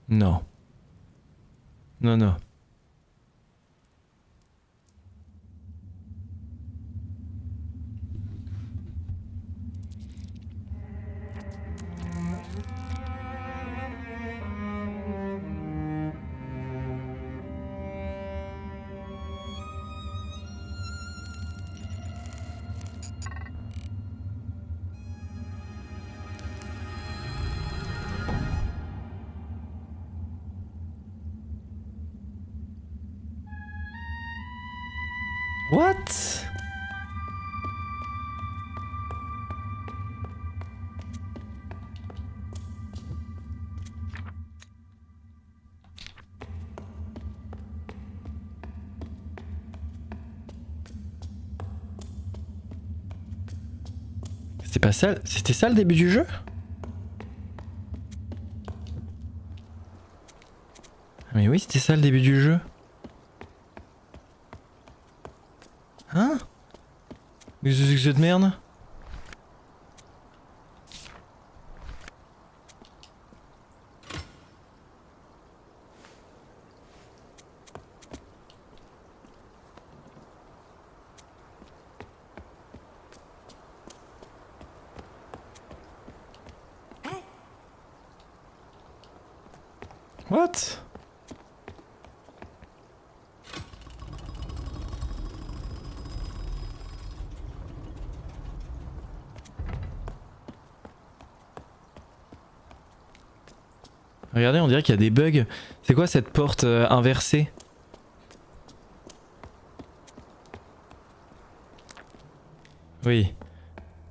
Non. Non, non. What? C'était pas ça, c'était ça le début du jeu? Mais oui, c'était ça le début du jeu. Hein? Mais c'est que cette merde? What? Regardez, on dirait qu'il y a des bugs. C'est quoi cette porte inversée? Oui.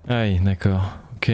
Ah oui, d'accord. Ok.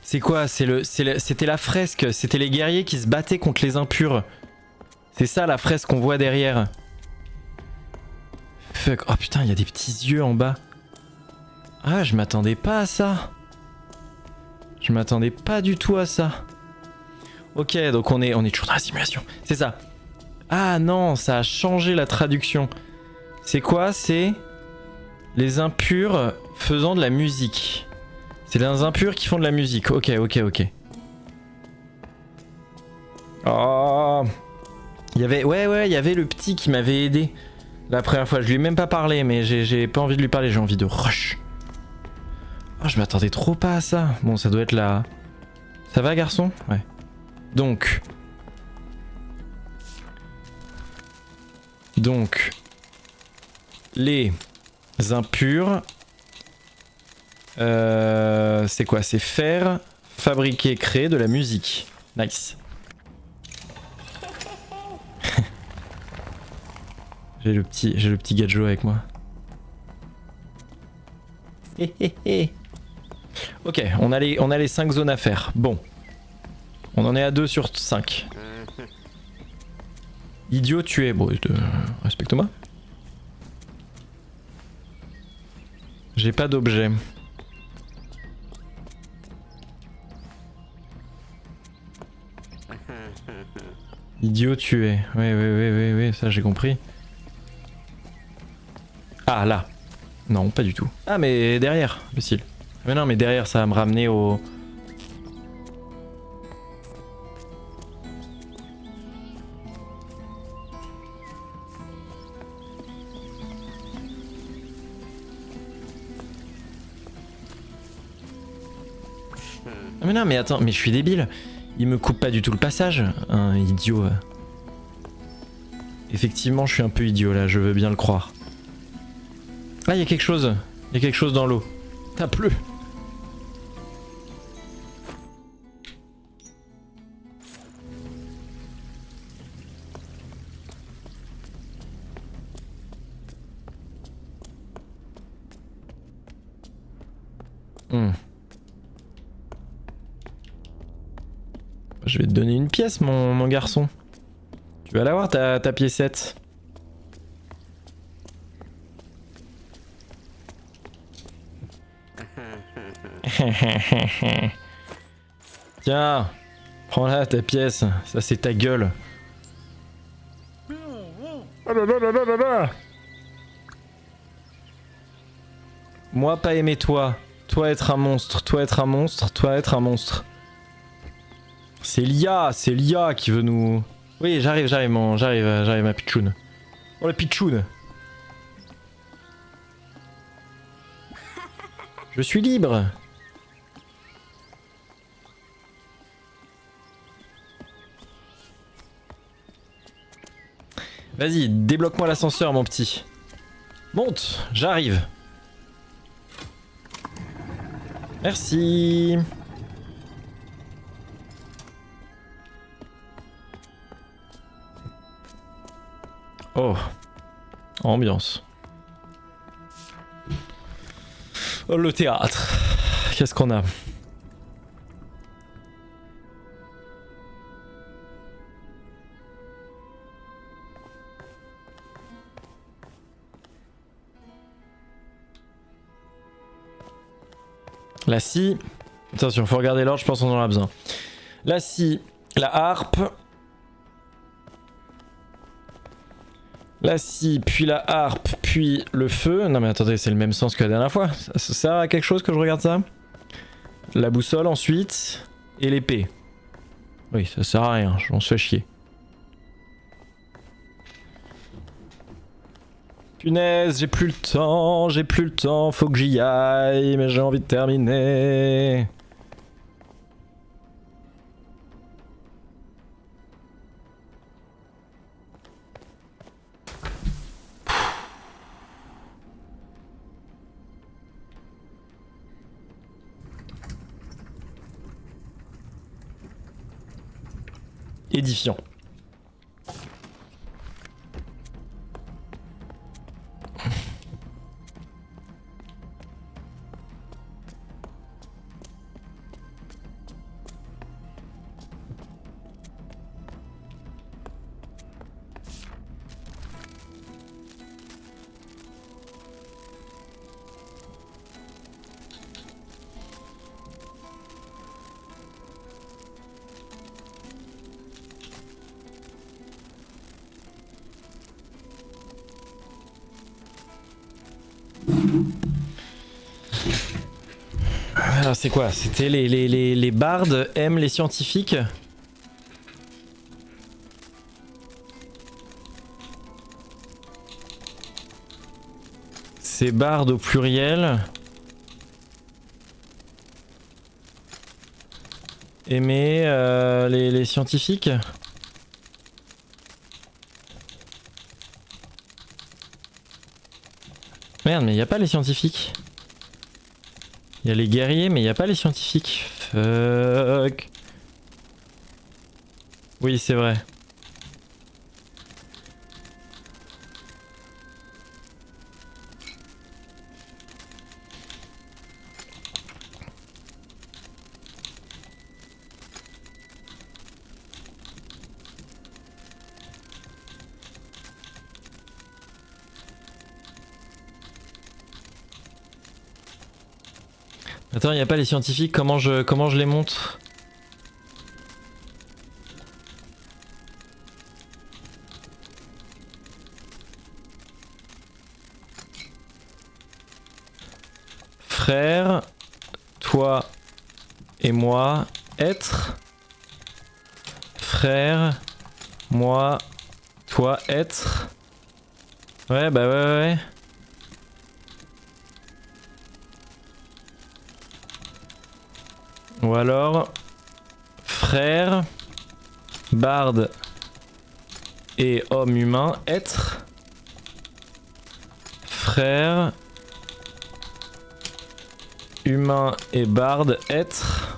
C'est quoi? C'était la fresque. C'était les guerriers qui se battaient contre les impurs. C'est ça la fresque qu'on voit derrière. Fuck. Oh putain, il y a des petits yeux en bas. Ah, je m'attendais pas à ça. Je m'attendais pas du tout à ça. Ok, donc on est toujours dans la simulation. C'est ça. Ah non, ça a changé la traduction. C'est quoi? C'est les impurs faisant de la musique. C'est les impurs qui font de la musique. Ok, ok, ok. Oh. Il y avait... Ouais, il y avait le petit qui m'avait aidé la première fois. Je lui ai même pas parlé, mais j'ai pas envie de lui parler. J'ai envie de rush. Oh, je m'attendais trop pas à ça. Bon, ça doit être là. Ça va, garçon? Ouais. Donc... les impurs... c'est quoi? C'est faire, fabriquer, créer de la musique. Nice. J'ai le petit gadget avec moi. Ok, on a les 5 zones à faire. Bon. On en est à 2 sur 5. Idiot tué. Bon, respecte-moi. J'ai pas d'objet. Idiot tué. Oui, ça j'ai compris. Ah là. Non, pas du tout. Ah mais derrière, le style. Mais non, mais derrière ça va me ramener au... Ah mais non, mais attends, mais je suis débile. Il me coupe pas du tout le passage, un idiot. Effectivement, je suis un peu idiot là, je veux bien le croire. Ah, il y a quelque chose. Il y a quelque chose dans l'eau. T'as plu. Hmm. Je vais te donner une pièce, mon garçon. Tu vas l'avoir, ta piécette. Tiens, prends-la ta pièce. Ça, c'est ta gueule. Oh là là là là là là. Moi, pas aimer toi. Toi être un monstre. Toi être un monstre. Toi être un monstre. C'est l'IA qui veut nous... Oui, j'arrive ma pitchoun. Oh la pitchoun. Je suis libre. Vas-y, débloque-moi l'ascenseur, mon petit. Monte, j'arrive. Merci. Oh, ambiance. Oh, le théâtre. Qu'est-ce qu'on a? La scie. Attention, faut regarder l'ordre, je pense qu'on en a besoin. La scie, la harpe. La scie, puis la harpe, puis le feu. Non mais attendez, c'est le même sens que la dernière fois. Ça sert à quelque chose que je regarde ça? La boussole ensuite. Et l'épée. Oui, ça sert à rien, on se fait chier. Punaise, j'ai plus le temps, faut que j'y aille, mais j'ai envie de terminer. Édifiant. Alors c'est quoi? C'était les bardes aiment les scientifiques? C'est bardes au pluriel. Aimer les scientifiques? Merde, mais y a pas les scientifiques. Il y a les guerriers, mais il n'y a pas les scientifiques. Fuck. Oui, c'est vrai. Attends, il n'y a pas les scientifiques, comment je les monte? Frère, toi et moi, être. Frère, moi, toi, être. Ouais, bah ouais. Ou alors, frère, barde et homme humain, être. Frère, humain et barde, être.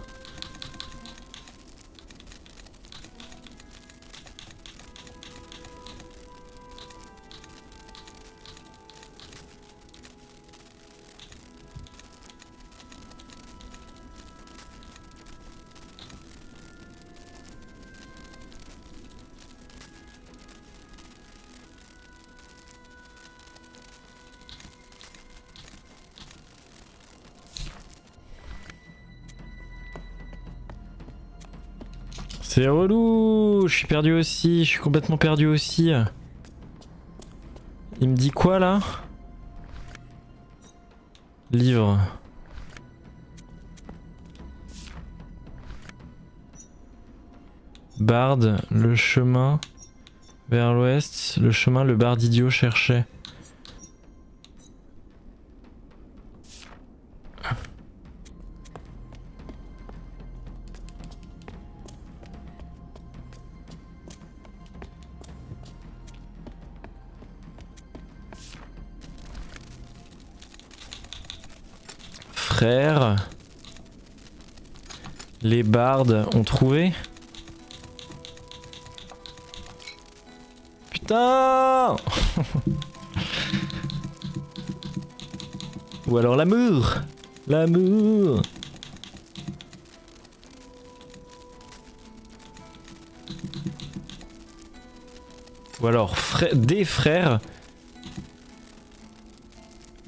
C'est relou, je suis perdu aussi, je suis complètement perdu aussi. Il me dit quoi là? Livre. Barde, le chemin vers l'ouest, le chemin le barde idiot cherchait. Frère, les bardes ont trouvé. Putain. Ou alors l'amour. L'amour. Ou alors des frères.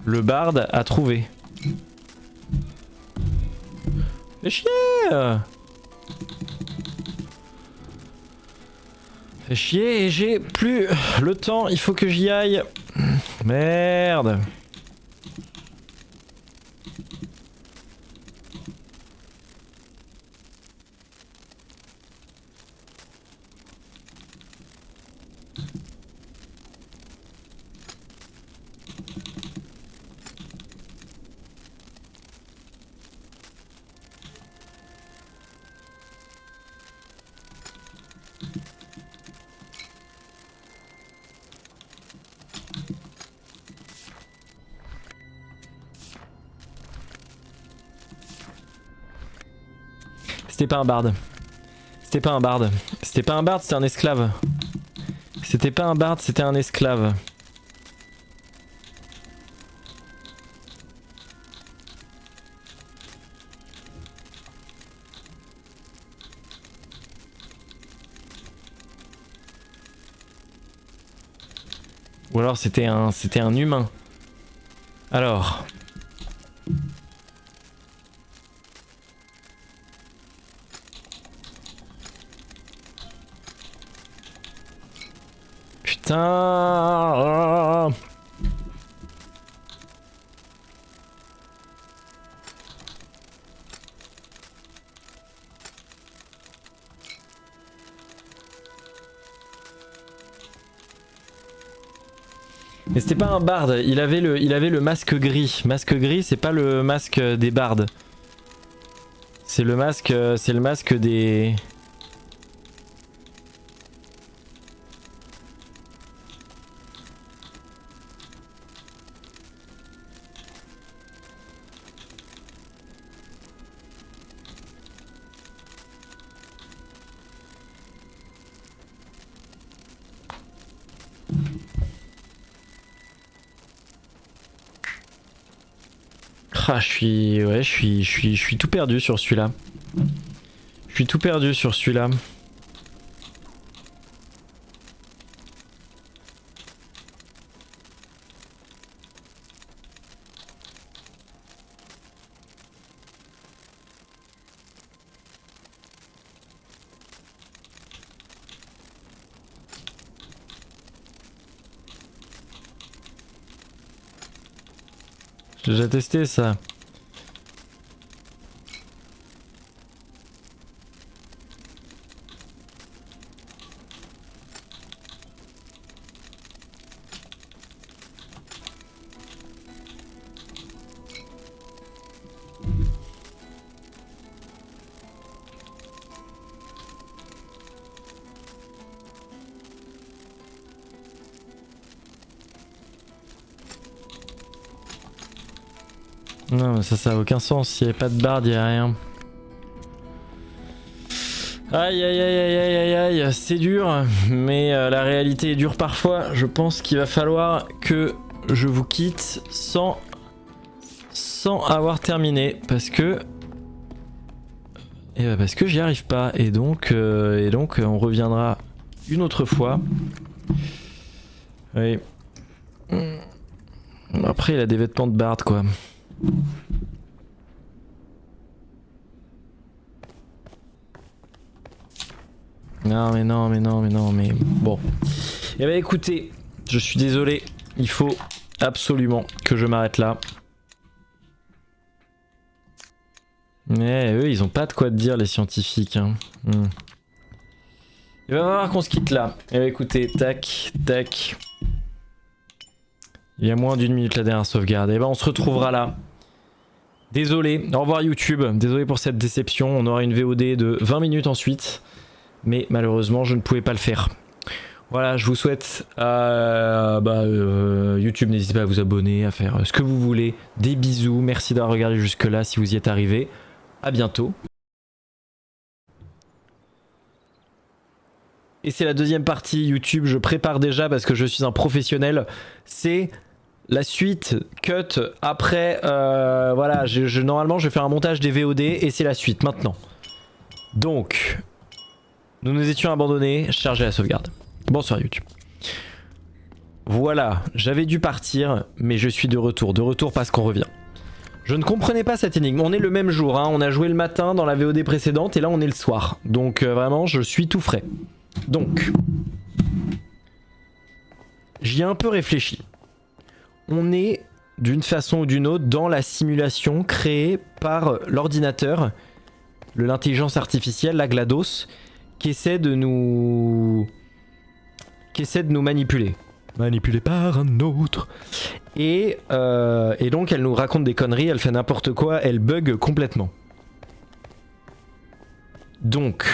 Le barde a trouvé. Fais chier. Fais chier et j'ai plus le temps, il faut que j'y aille. Merde. C'était pas un barde. C'était pas un barde. C'était pas un barde, c'était un esclave. C'était pas un barde, c'était un esclave. Ou alors c'était un humain. Alors. Putain. Mais c'était pas un barde, il avait le masque gris. Masque gris, c'est pas le masque des bardes. C'est le masque des... Ah, je suis tout perdu sur celui-là. Je suis tout perdu sur celui-là. J'ai déjà testé ça. Non mais ça a aucun sens, s'il n'y avait pas de barde, il n'y a rien. Aïe aïe aïe aïe aïe aïe aïe, c'est dur, mais la réalité est dure parfois. Je pense qu'il va falloir que je vous quitte sans avoir terminé, parce que j'y arrive pas, et donc on reviendra une autre fois. Oui. Après il a des vêtements de barde quoi. Non mais non mais non mais non mais bon. Eh ben écoutez, je suis désolé, il faut absolument que je m'arrête là. Mais eux ils ont pas de quoi te dire les scientifiques hein. Il va falloir qu'on se quitte là. Eh ben écoutez, tac, tac. Il y a moins d'1 minute la dernière sauvegarde. Eh ben on se retrouvera là. Désolé, au revoir YouTube, désolé pour cette déception, on aura une VOD de 20 minutes ensuite. Mais malheureusement je ne pouvais pas le faire. Voilà, je vous souhaite YouTube, n'hésitez pas à vous abonner, à faire ce que vous voulez. Des bisous, merci d'avoir regardé jusque là si vous y êtes arrivé. À bientôt. Et c'est la deuxième partie YouTube, je prépare déjà parce que je suis un professionnel. C'est la suite cut après, voilà, normalement je vais faire un montage des VOD et c'est la suite maintenant. Donc, nous nous étions abandonnés, chargez la sauvegarde. Bonsoir YouTube. Voilà, j'avais dû partir, mais je suis de retour parce qu'on revient. Je ne comprenais pas cette énigme, on est le même jour, hein. On a joué le matin dans la VOD précédente et là on est le soir. Donc vraiment, je suis tout frais. Donc, j'y ai un peu réfléchi. On est d'une façon ou d'une autre dans la simulation créée par l'ordinateur, l'intelligence artificielle, la GLaDOS, qui essaie de nous manipuler. Manipulé par un autre. Et donc elle nous raconte des conneries, elle fait n'importe quoi, elle bug complètement. Donc...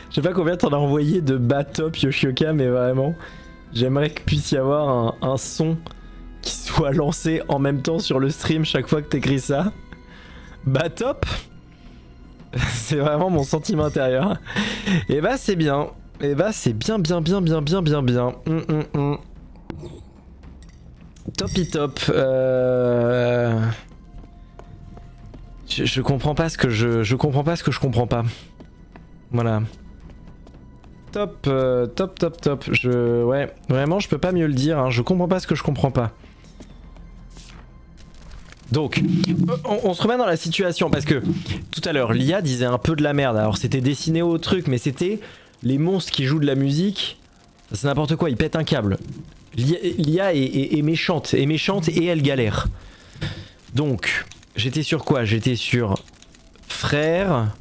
Je sais pas combien t'en as envoyé de Batop Yoshioka, mais vraiment, j'aimerais qu'il puisse y avoir un son qui soit lancé en même temps sur le stream chaque fois que t'écris ça. Batop, c'est vraiment mon sentiment intérieur. Et bah c'est bien. Et bah c'est bien. Topi top. Je comprends pas ce que je comprends pas ce que je comprends pas. Voilà. Top. Ouais, vraiment, je peux pas mieux le dire. Hein. Je comprends pas ce que je comprends pas. Donc, on se remet dans la situation parce que tout à l'heure, l'IA disait un peu de la merde. Alors, c'était dessiné au truc, mais c'était les monstres qui jouent de la musique. C'est n'importe quoi, ils pètent un câble. L'IA est méchante, et elle galère. Donc, j'étais sur quoi? J'étais sur frère.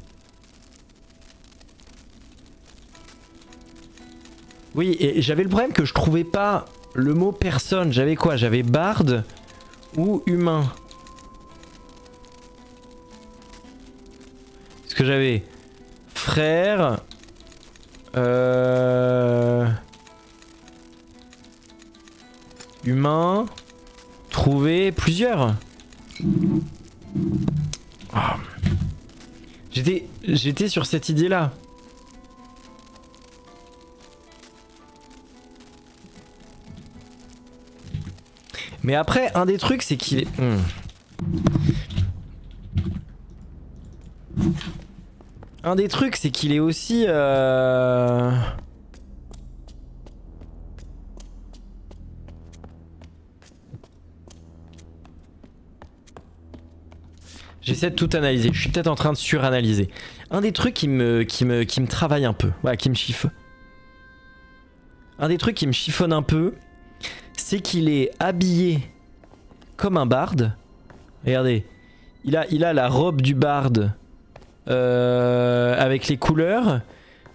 Oui, et j'avais le problème que je trouvais pas le mot personne. J'avais quoi? J'avais barde ou humain. Est-ce que j'avais frère, humain, trouver plusieurs. Oh. J'étais sur cette idée là. Mais après, un des trucs, c'est qu'il est... Un des trucs, c'est qu'il est aussi... J'essaie de tout analyser. Je suis peut-être en train de suranalyser. Un des trucs qui me travaille un peu. Voilà, qui me chiffonne. Un des trucs qui me chiffonne un peu, c'est qu'il est habillé comme un barde. Regardez, il a la robe du barde avec les couleurs,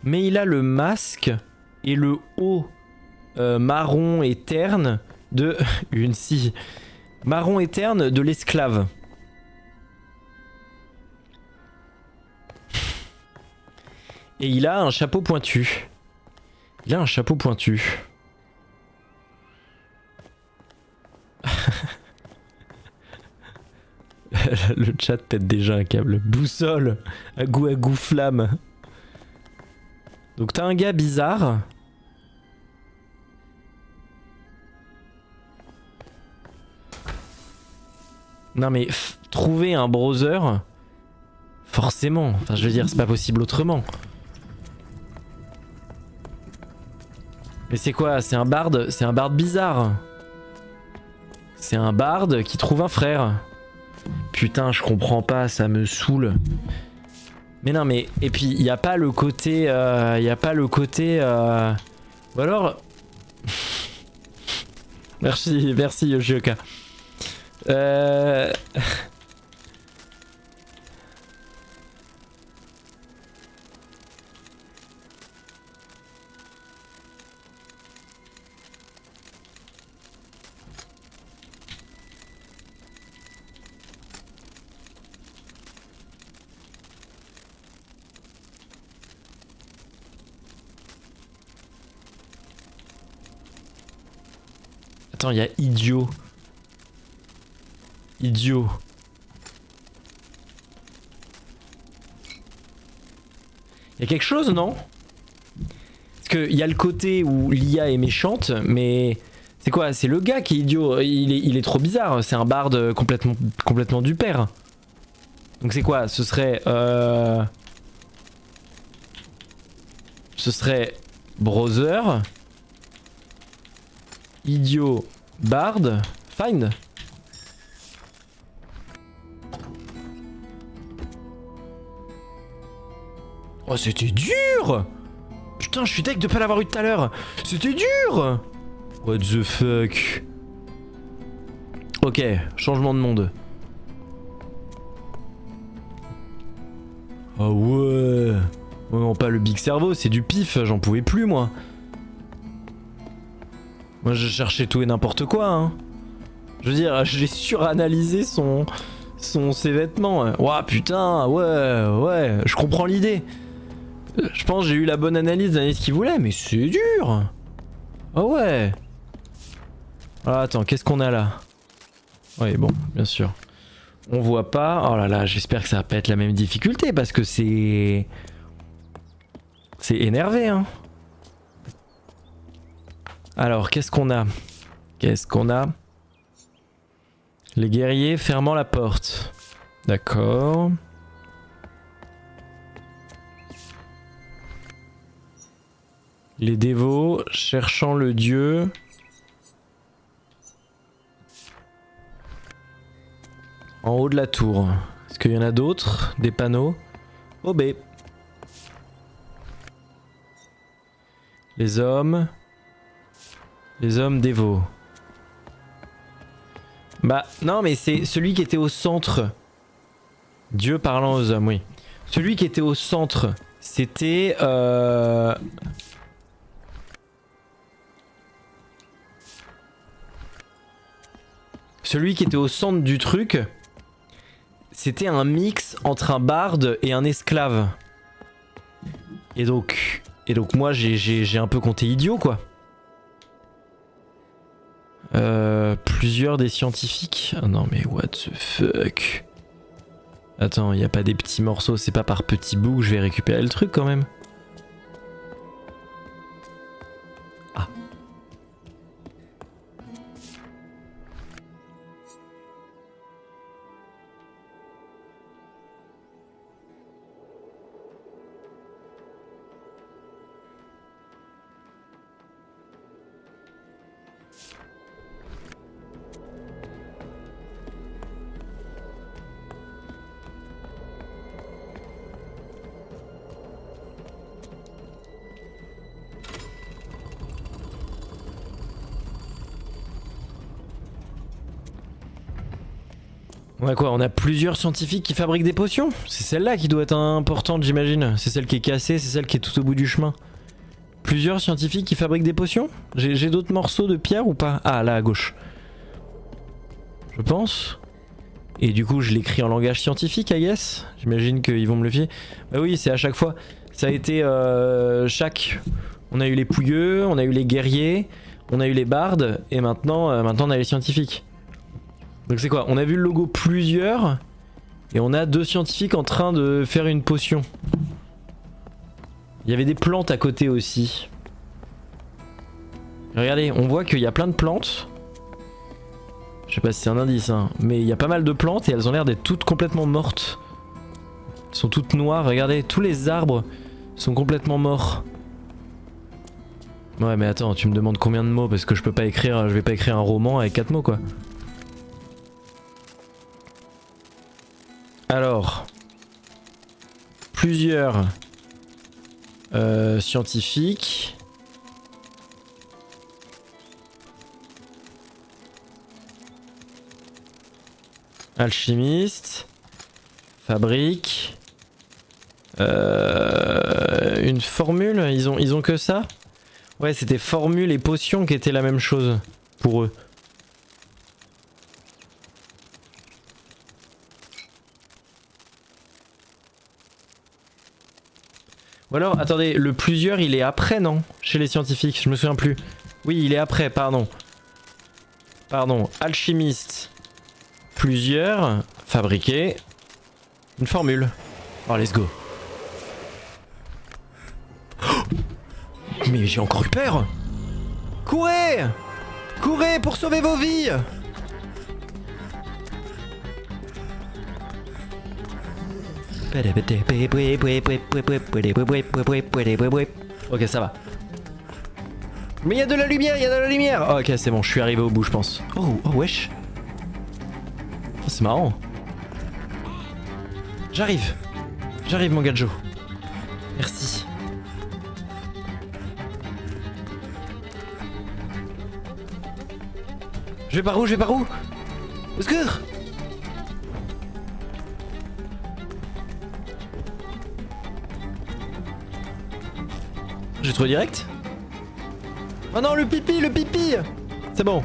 mais il a le masque et le haut marron et terne de marron et terne de l'esclave. Et il a un chapeau pointu. Il a un chapeau pointu. Le chat pète déjà un câble. Boussole, à goût flamme. Donc t'as un gars bizarre. Non mais trouver un browser, forcément. Enfin je veux dire c'est pas possible autrement. Mais c'est quoi? C'est un barde bizarre. C'est un barde qui trouve un frère. Putain, je comprends pas, ça me saoule. Mais non, mais... Et puis, il n'y a pas le côté... Ou alors... merci Yoshioka. Attends, il y a idiot. Idiot. Il y a quelque chose, non? Parce qu'il y a le côté où l'IA est méchante, mais... C'est quoi? C'est le gars qui est idiot. Il est trop bizarre. C'est un barde complètement du père. Donc c'est quoi? Ce serait... Ce serait... Browser... Idiot, Bard, Find. Oh c'était dur. Putain je suis deg de pas l'avoir eu tout à l'heure. C'était dur. What the fuck. Ok, changement de monde. Ah ouais. Oh non pas le big cerveau, c'est du pif, j'en pouvais plus moi. Moi je cherchais tout et n'importe quoi hein. Je veux dire, j'ai suranalysé ses vêtements. Ouah putain, ouais, je comprends l'idée. Je pense que j'ai eu la bonne analyse qu'il voulait, mais c'est dur. Ah ouais. Ah, attends, qu'est-ce qu'on a là? Oui bon, bien sûr. On voit pas. Oh là là, j'espère que ça va pas être la même difficulté parce que c'est énervé hein. Alors, qu'est-ce qu'on a? Les guerriers fermant la porte. D'accord. Les dévots cherchant le dieu. En haut de la tour. Est-ce qu'il y en a d'autres? Des panneaux? OB. Les hommes dévots. Bah non mais c'est celui qui était au centre. Dieu parlant aux hommes, oui. Celui qui était au centre, c'était... Celui qui était au centre du truc, c'était un mix entre un barde et un esclave. Et donc moi j'ai un peu compté idiot quoi. Plusieurs des scientifiques. Ah non mais what the fuck. Attends, il y a pas des petits morceaux, c'est pas par petits bouts que je vais récupérer le truc quand même. Ah. On a quoi? On a plusieurs scientifiques qui fabriquent des potions? C'est celle-là qui doit être importante j'imagine. C'est celle qui est cassée, c'est celle qui est tout au bout du chemin. Plusieurs scientifiques qui fabriquent des potions? J'ai d'autres morceaux de pierre ou pas? Ah là à gauche. Je pense. Et du coup je l'écris en langage scientifique I guess. J'imagine qu'ils vont me le fier. Bah oui c'est à chaque fois. Ça a été chaque... On a eu les pouilleux, on a eu les guerriers, on a eu les bardes, et maintenant, maintenant on a les scientifiques. Donc c'est quoi? On a vu le logo plusieurs, et on a 2 scientifiques en train de faire une potion. Il y avait des plantes à côté aussi. Regardez, on voit qu'il y a plein de plantes. Je sais pas si c'est un indice, hein, mais il y a pas mal de plantes et elles ont l'air d'être toutes complètement mortes. Elles sont toutes noires, regardez, tous les arbres sont complètement morts. Ouais mais attends, tu me demandes combien de mots parce que je peux pas écrire, je vais pas écrire un roman avec 4 mots quoi. Alors, plusieurs scientifiques. Alchimiste. Fabrique. Une formule, ils ont que ça? Ouais, c'était formule et potion qui étaient la même chose pour eux. Ou alors, attendez, le plusieurs il est après, non? Chez les scientifiques, je me souviens plus. Oui, il est après, pardon. Pardon, alchimiste. Plusieurs, fabriquer. Une formule. Oh, let's go. Mais j'ai encore eu peur. Courez! Courez pour sauver vos vies! Ok, ça va. Mais il y a de la lumière, il y a de la lumière! Ok, c'est bon, je suis arrivé au bout, je pense. Oh, oh, wesh. Oh, c'est marrant. J'arrive. J'arrive, mon gadjo. Merci. Je vais par où? Je vais par où? Au secours! J'ai trouvé direct? Oh non, le pipi, le pipi! C'est bon.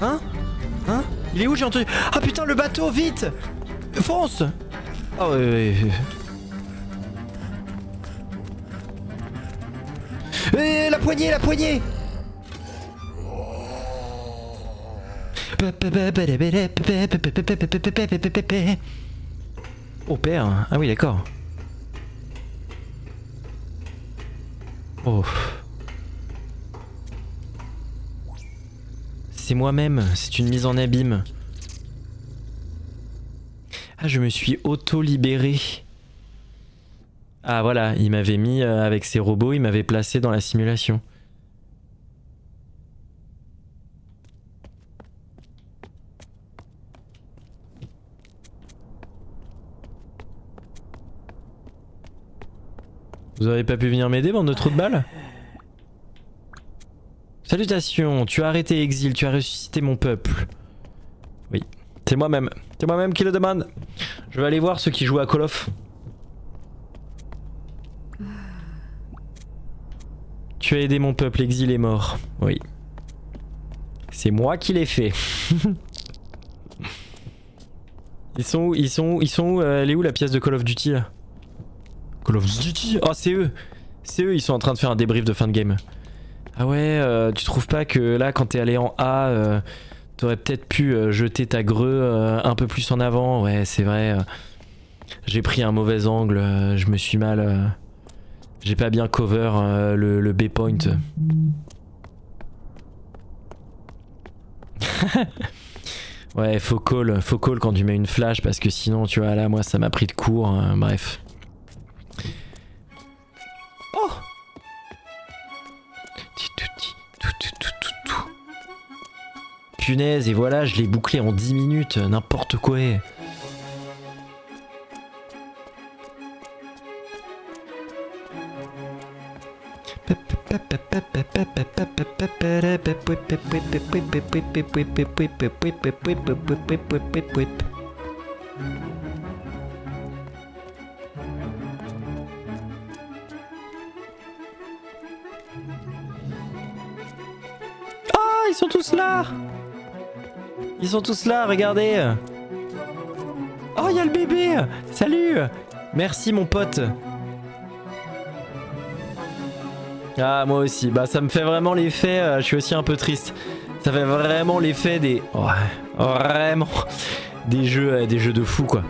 Hein? Hein? Il est où? J'ai entendu... Ah putain, le bateau, vite! Fonce! Oh ouais. La poignée, la poignée! Oh père, ah oui d'accord. Oh. C'est moi-même, c'est une mise en abîme. Ah, je me suis auto-libéré. Ah voilà, il m'avait mis avec ses robots, il m'avait placé dans la simulation. Vous avez pas pu venir m'aider, bande de trous de balles? Salutations, tu as arrêté Exil, tu as ressuscité mon peuple. Oui, c'est moi-même. C'est moi-même qui le demande. Je vais aller voir ceux qui jouent à Call of. Tu as aidé mon peuple, Exil est mort. Oui. C'est moi qui l'ai fait. Ils sont où? Ils sont où? Ils sont où? Elle est où la pièce de Call of Duty là? Call of Duty? Oh, c'est eux. C'est eux, ils sont en train de faire un débrief de fin de game. Ah ouais, tu trouves pas que là, quand t'es allé en A, t'aurais peut-être pu jeter ta greu un peu plus en avant? Ouais, c'est vrai. J'ai pris un mauvais angle, je me suis mal... j'ai pas bien cover le B-point. Ouais, faut call quand tu mets une flash parce que sinon, tu vois, là, moi, ça m'a pris de court. Bref. Oh! Punaise, et voilà, je l'ai bouclé en 10 minutes, n'importe quoi. Ah, ils sont tous là! Ils sont tous là, regardez. Oh, il y a le bébé. Salut. Merci mon pote. Ah, moi aussi. Bah, ça me fait vraiment l'effet... je suis aussi un peu triste. Ça fait vraiment l'effet des... Ouais, vraiment... Des jeux de fou, quoi.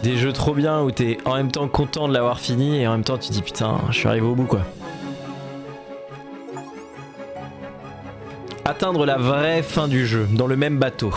Des jeux trop bien où t'es en même temps content de l'avoir fini et en même temps tu te dis putain, je suis arrivé au bout, quoi. Atteindre la vraie fin du jeu, dans le même bateau.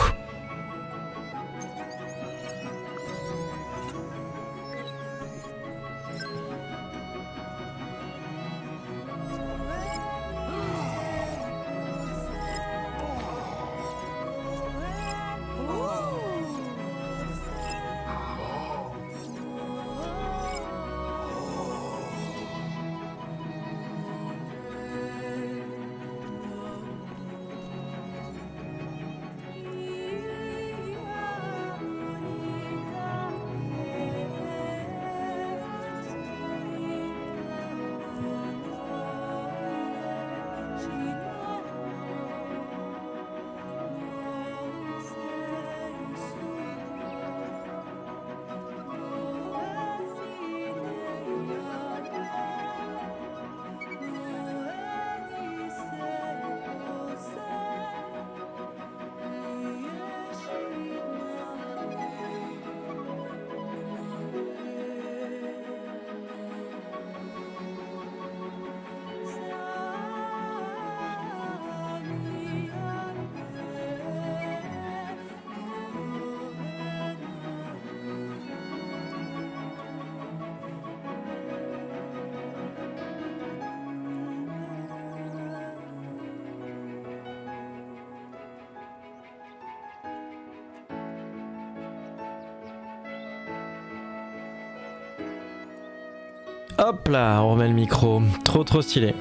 Hop là, on remet le micro. Trop stylé.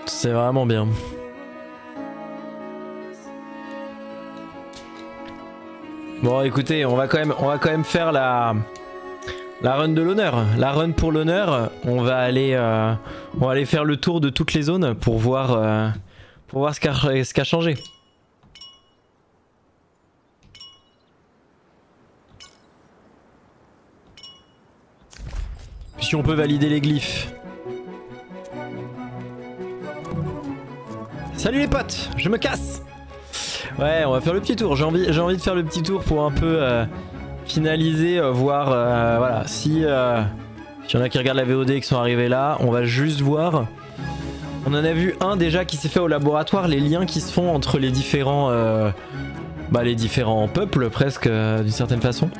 C'est vraiment bien. Bon, écoutez, on va quand même faire la run de l'honneur. La run pour l'honneur. On va aller faire le tour de toutes les zones pour voir ce qu'a changé. Si on peut valider les glyphes. Salut les potes, je me casse. Ouais, on va faire le petit tour. J'ai envie de faire le petit tour pour un peu finaliser, voir voilà, si y en a qui regardent la VOD et qui sont arrivés là, on va juste voir. On en a vu un déjà qui s'est fait au laboratoire, les liens qui se font entre les différents peuples presque d'une certaine façon.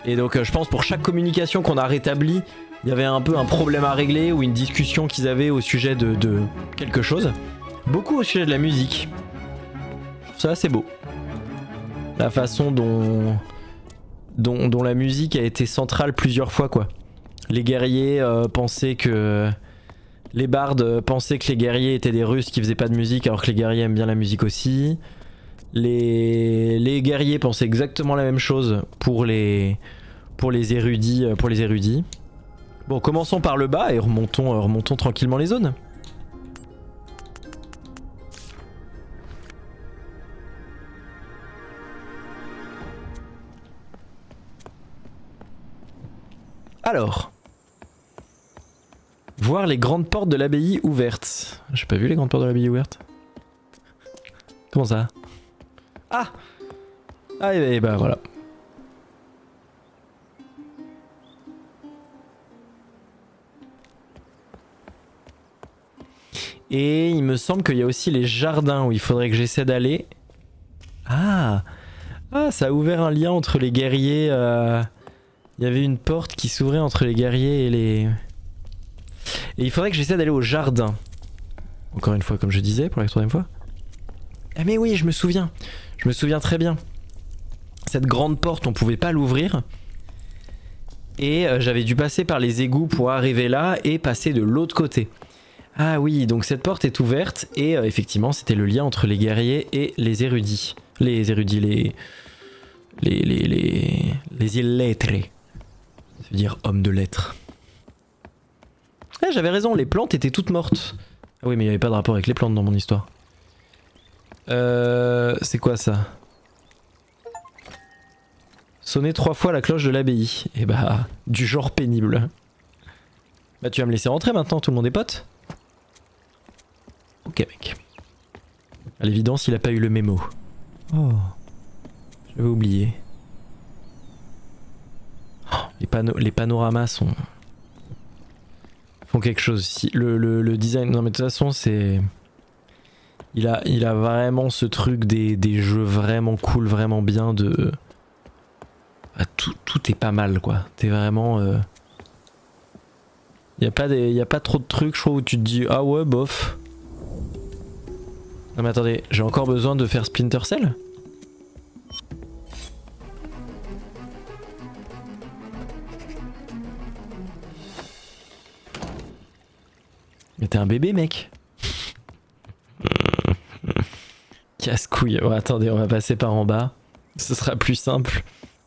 Et donc je pense pour chaque communication qu'on a rétablie, il y avait un peu un problème à régler ou une discussion qu'ils avaient au sujet de quelque chose. Beaucoup au sujet de la musique. Je trouve ça assez beau. La façon dont la musique a été centrale plusieurs fois, quoi. Les guerriers pensaient que... Les bardes pensaient que les guerriers étaient des Russes qui faisaient pas de musique alors que les guerriers aiment bien la musique aussi. Les guerriers pensaient exactement la même chose pour les érudits. Bon, commençons par le bas et remontons tranquillement les zones. Alors, voir les grandes portes de l'abbaye ouvertes. J'ai pas vu les grandes portes de l'abbaye ouvertes. Comment ça? Ah! Ah, et bah voilà. Et il me semble qu'il y a aussi les jardins où il faudrait que j'essaie d'aller. Ah! Ah, ça a ouvert un lien entre les guerriers. Il y avait une porte qui s'ouvrait entre les guerriers et les... Et il faudrait que j'essaie d'aller au jardin. Encore une fois, comme je disais, pour la troisième fois. Ah mais oui, je me souviens. Je me souviens très bien. Cette grande porte, on pouvait pas l'ouvrir. Et j'avais dû passer par les égouts pour arriver là et passer de l'autre côté. Ah oui, donc cette porte est ouverte et effectivement, c'était le lien entre les guerriers et les érudits. Les érudits, les illettrés. Ça veut dire homme de lettres. Ah, j'avais raison, les plantes étaient toutes mortes. Ah oui, mais il n'y avait pas de rapport avec les plantes dans mon histoire. C'est quoi ça? Sonner 3 fois la cloche de l'abbaye. Et bah, du genre pénible. Bah tu vas me laisser rentrer maintenant, tout le monde est pote? Ok mec. À l'évidence, il a pas eu le mémo. Oh, j'avais oublié. Oh, les panoramas font quelque chose ici. Le design, non mais de toute façon c'est... Il a vraiment ce truc des jeux vraiment cool, vraiment bien de... Ah, tout est pas mal quoi. T'es vraiment... Y a pas trop de trucs je trouve où tu te dis ah ouais bof. Non mais attendez, j'ai encore besoin de faire Splinter Cell? Mais t'es un bébé mec. Casse-couille. Bon, attendez, on va passer par en bas. Ce sera plus simple.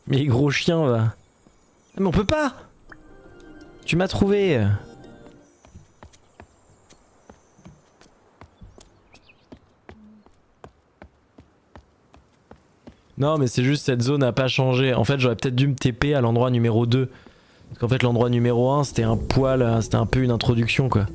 Mais gros chien va. Ah, mais on peut pas. Tu m'as trouvé. Non mais c'est juste cette zone n'a pas changé. En fait j'aurais peut-être dû me TP à l'endroit numéro 2. Parce qu'en fait l'endroit numéro 1 c'était un poil, c'était un peu une introduction quoi.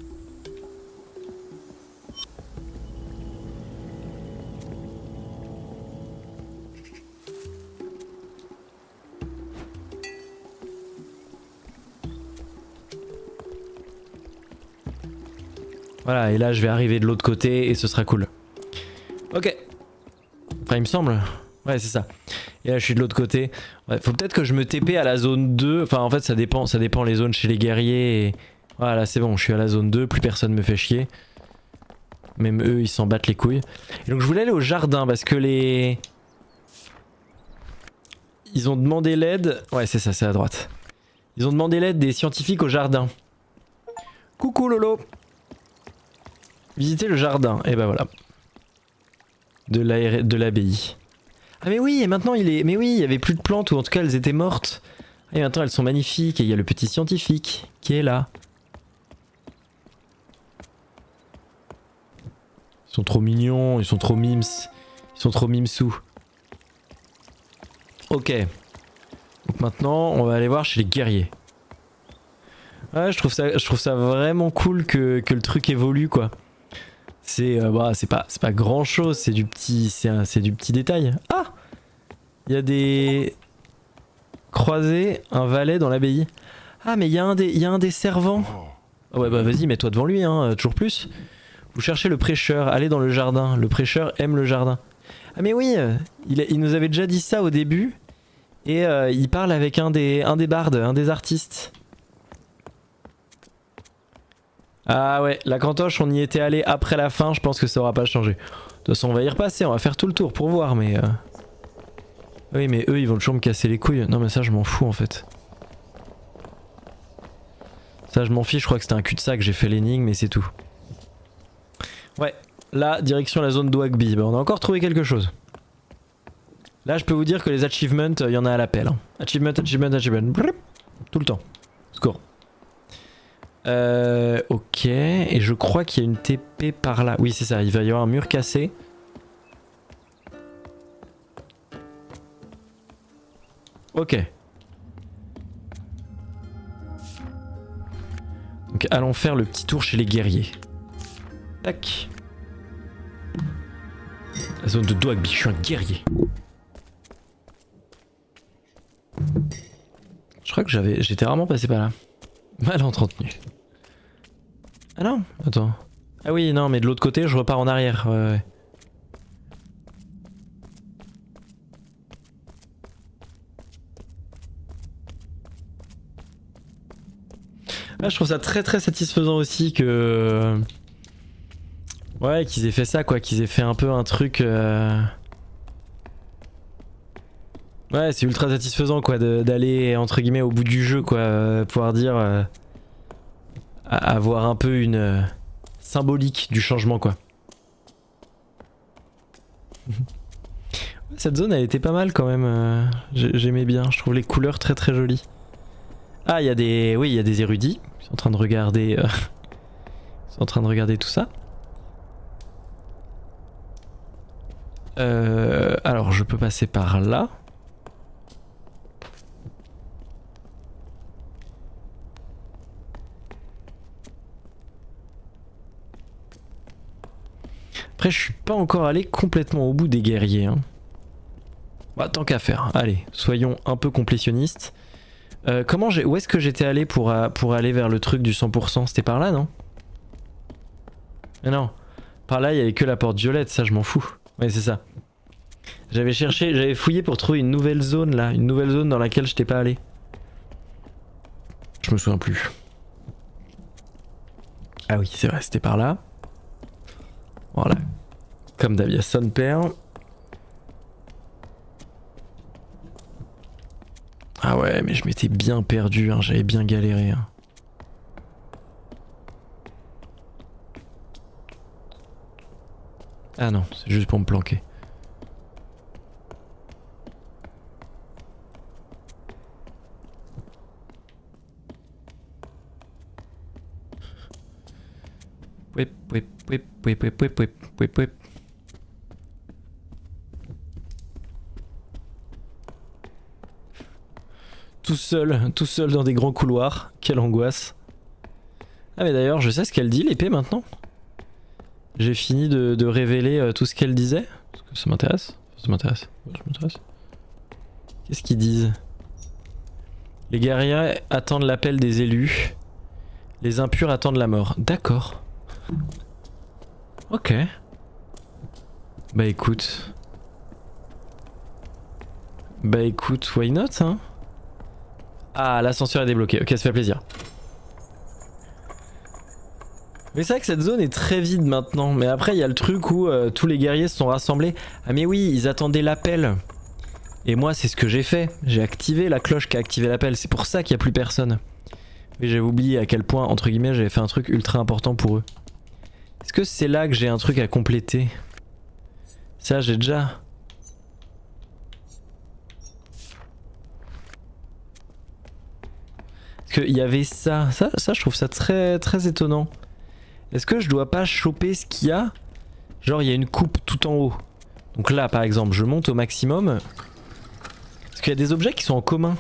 Voilà, et là je vais arriver de l'autre côté et ce sera cool. Ok. Enfin il me semble. Ouais c'est ça. Et là je suis de l'autre côté. Ouais, faut peut-être que je me TP à la zone 2. Enfin en fait ça dépend les zones chez les guerriers. Et... Voilà c'est bon, je suis à la zone 2, plus personne me fait chier. Même eux ils s'en battent les couilles. Et donc je voulais aller au jardin parce que les... Ils ont demandé l'aide... Ouais c'est ça, c'est à droite. Ils ont demandé l'aide des scientifiques au jardin. Coucou Lolo. Visiter le jardin, et ben voilà. De l'abbaye. Ah mais oui, et maintenant il est... Mais oui, il y avait plus de plantes, ou en tout cas elles étaient mortes. Et maintenant elles sont magnifiques, et il y a le petit scientifique qui est là. Ils sont trop mignons, ils sont trop mimes. Ils sont trop mimsous. Ok. Donc maintenant, on va aller voir chez les guerriers. Ouais, je trouve ça vraiment cool que le truc évolue quoi. C'est bah, c'est pas grand chose, c'est du petit détail. Ah, il y a des croisés, un valet dans l'abbaye. Ah mais il y a un des servants. Ah ouais bah vas-y mets-toi devant lui hein, toujours plus. Vous cherchez le prêcheur, allez dans le jardin. Le prêcheur aime le jardin. Ah mais oui, il nous avait déjà dit ça au début et il parle avec un des bardes, un des artistes. Ah ouais, la cantoche, on y était allé après la fin, je pense que ça aura pas changé. De toute façon, on va y repasser, on va faire tout le tour pour voir, mais... Oui, mais eux, ils vont toujours me casser les couilles. Non, mais ça, je m'en fous, en fait. Ça, je m'en fiche, je crois que c'était un cul-de-sac, j'ai fait l'énigme, mais c'est tout. Ouais, là, direction la zone d'Oagby. Bah, on a encore trouvé quelque chose. Là, je peux vous dire que les achievements, il y en a à l'appel. Hein. Achievement, brrr, tout le temps. Score. Ok, et je crois qu'il y a une TP par là. Oui, c'est ça, il va y avoir un mur cassé. Ok. Donc allons faire le petit tour chez les guerriers. Tac. La zone de Dwagby, je suis un guerrier. Je crois que j'étais rarement passé par là. Mal entretenu. Ah non, attends. Ah oui, non, mais de l'autre côté, je repars en arrière. Ouais. Là, je trouve ça très très satisfaisant aussi que... Ouais, qu'ils aient fait ça, quoi. Qu'ils aient fait un peu un truc... Ouais, c'est ultra satisfaisant, quoi, d'aller, entre guillemets, au bout du jeu, quoi. Pouvoir dire... avoir un peu une... symbolique du changement, quoi. Cette zone, elle était pas mal, quand même. J'aimais bien. Je trouve les couleurs très très jolies. Ah, il y a des... Oui, il y a des érudits. Ils sont en train de regarder... Ils sont en train de regarder tout ça. Alors je peux passer par là. Après je suis pas encore allé complètement au bout des guerriers. Hein. Bah, tant qu'à faire, allez, soyons un peu complétionnistes. Où est-ce que j'étais allé pour aller vers le truc du 100%? C'était par là, non? Mais non, par là il y avait que la porte violette, ça je m'en fous. Ouais, c'est ça. J'avais fouillé pour trouver une nouvelle zone là, une nouvelle zone dans laquelle j'étais pas allé. Je me souviens plus. Ah oui, c'est vrai, c'était par là. Voilà. Comme d'hab, il y a son père. Ah ouais, mais je m'étais bien perdu, hein, j'avais bien galéré. Hein. Ah non, c'est juste pour me planquer. Whip, whip, whip, whip, whip, whip, whip, whip, whip. Tout seul dans des grands couloirs. Quelle angoisse. Ah mais d'ailleurs, je sais ce qu'elle dit, l'épée, maintenant. J'ai fini de révéler tout ce qu'elle disait. Parce que ça m'intéresse. Ça m'intéresse. Ça m'intéresse. Qu'est-ce qu'ils disent? Les guerriers attendent l'appel des élus. Les impurs attendent la mort. D'accord. Ok. Bah écoute. Bah écoute, why not, hein? Ah, l'ascenseur est débloqué. Ok, ça fait plaisir. Mais c'est vrai que cette zone est très vide maintenant. Mais après, il y a le truc où tous les guerriers se sont rassemblés. Ah mais oui, ils attendaient l'appel. Et moi, c'est ce que j'ai fait. J'ai activé la cloche qui a activé l'appel. C'est pour ça qu'il n'y a plus personne. Mais j'avais oublié à quel point, entre guillemets, j'avais fait un truc ultra important pour eux. Est-ce que c'est là que j'ai un truc à compléter? Ça, j'ai déjà... Parce qu'il y avait ça. Ça, je trouve ça très, très étonnant. Est-ce que je dois pas choper ce qu'il y a? Genre, il y a une coupe tout en haut. Donc là, par exemple, je monte au maximum. Parce qu'il y a des objets qui sont en commun.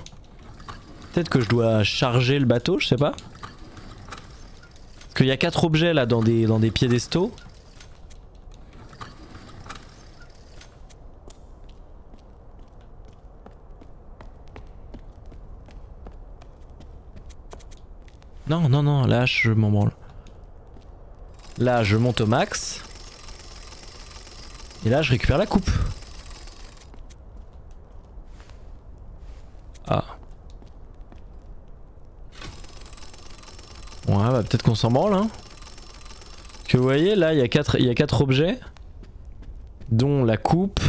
Peut-être que je dois charger le bateau, je sais pas. Parce qu'il y a 4 objets là dans des piédestaux. Non, non, non, là je m'en branle. Là je monte au max. Et là je récupère la coupe. Ah. Ouais, bah peut-être qu'on s'en branle, hein. Parce que vous voyez, là il y a 4 objets. Dont la coupe,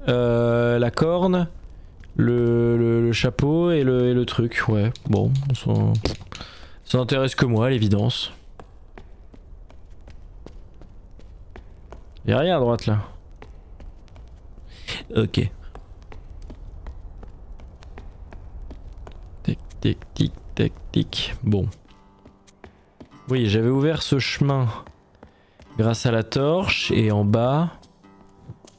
la corne, le chapeau et le truc. Ouais, bon, ça n'intéresse que moi à l'évidence. Y'a rien à droite là. Ok. Tic tic tic tic tic. Bon. Oui, j'avais ouvert ce chemin grâce à la torche et en bas.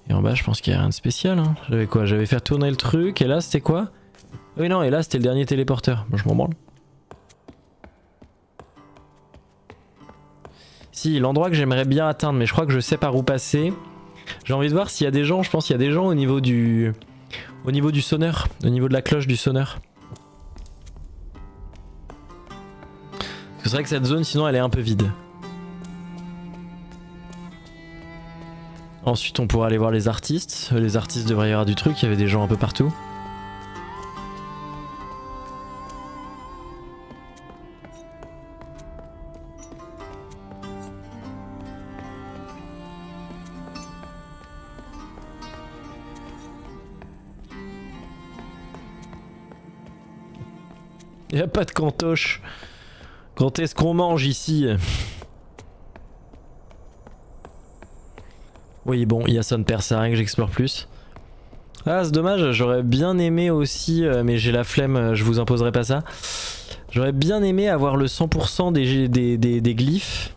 Et en bas, je pense qu'il y a rien de spécial. Hein. J'avais quoi? J'avais fait tourner le truc et là c'était quoi? Oui, non, et là c'était le dernier téléporteur. Bon, je m'en branle. Si, l'endroit que j'aimerais bien atteindre, mais je crois que je sais par où passer. J'ai envie de voir s'il y a des gens, je pense qu'il y a des gens au niveau du sonneur, au niveau de la cloche du sonneur. Parce que c'est vrai que cette zone, sinon, elle est un peu vide. Ensuite, on pourra aller voir les artistes. Les artistes devraient y avoir du truc, il y avait des gens un peu partout. Y'a pas de cantoche. Quand est-ce qu'on mange ici? Oui, bon, il y a son père, ça rien que j'explore plus. Ah, c'est dommage, j'aurais bien aimé aussi, mais j'ai la flemme, je vous imposerai pas ça. J'aurais bien aimé avoir le 100% des glyphes.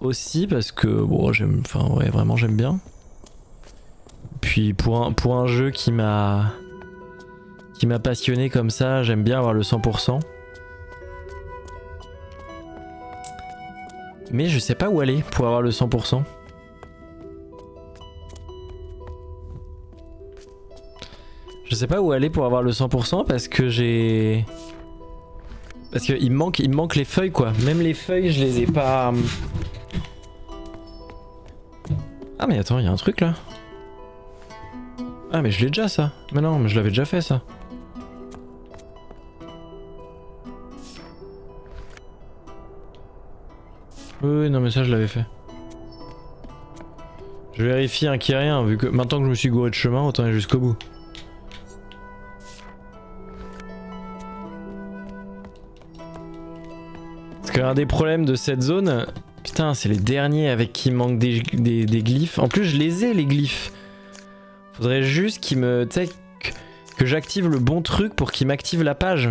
Aussi, parce que, bon, j'aime, enfin, ouais, vraiment, j'aime bien. puis pour un jeu qui m'a passionné comme ça, j'aime bien avoir le 100%. Mais je sais pas où aller pour avoir le 100%. Je sais pas où aller pour avoir le 100% parce que j'ai... Parce qu'il me manque les feuilles quoi. Même les feuilles je les ai pas... Ah mais attends, il y a un truc là. Ah mais je l'ai déjà ça. Mais non, mais je l'avais déjà fait ça. Oui, non mais ça je l'avais fait. Je vérifie qu'il n'y a rien, vu que maintenant que je me suis gouré de chemin, autant aller jusqu'au bout. Parce qu'un des problèmes de cette zone, putain c'est les derniers avec qui il manque des glyphes. En plus je les ai les glyphes. Faudrait juste qu'il me... Tu sais, que j'active le bon truc pour qu'il m'active la page.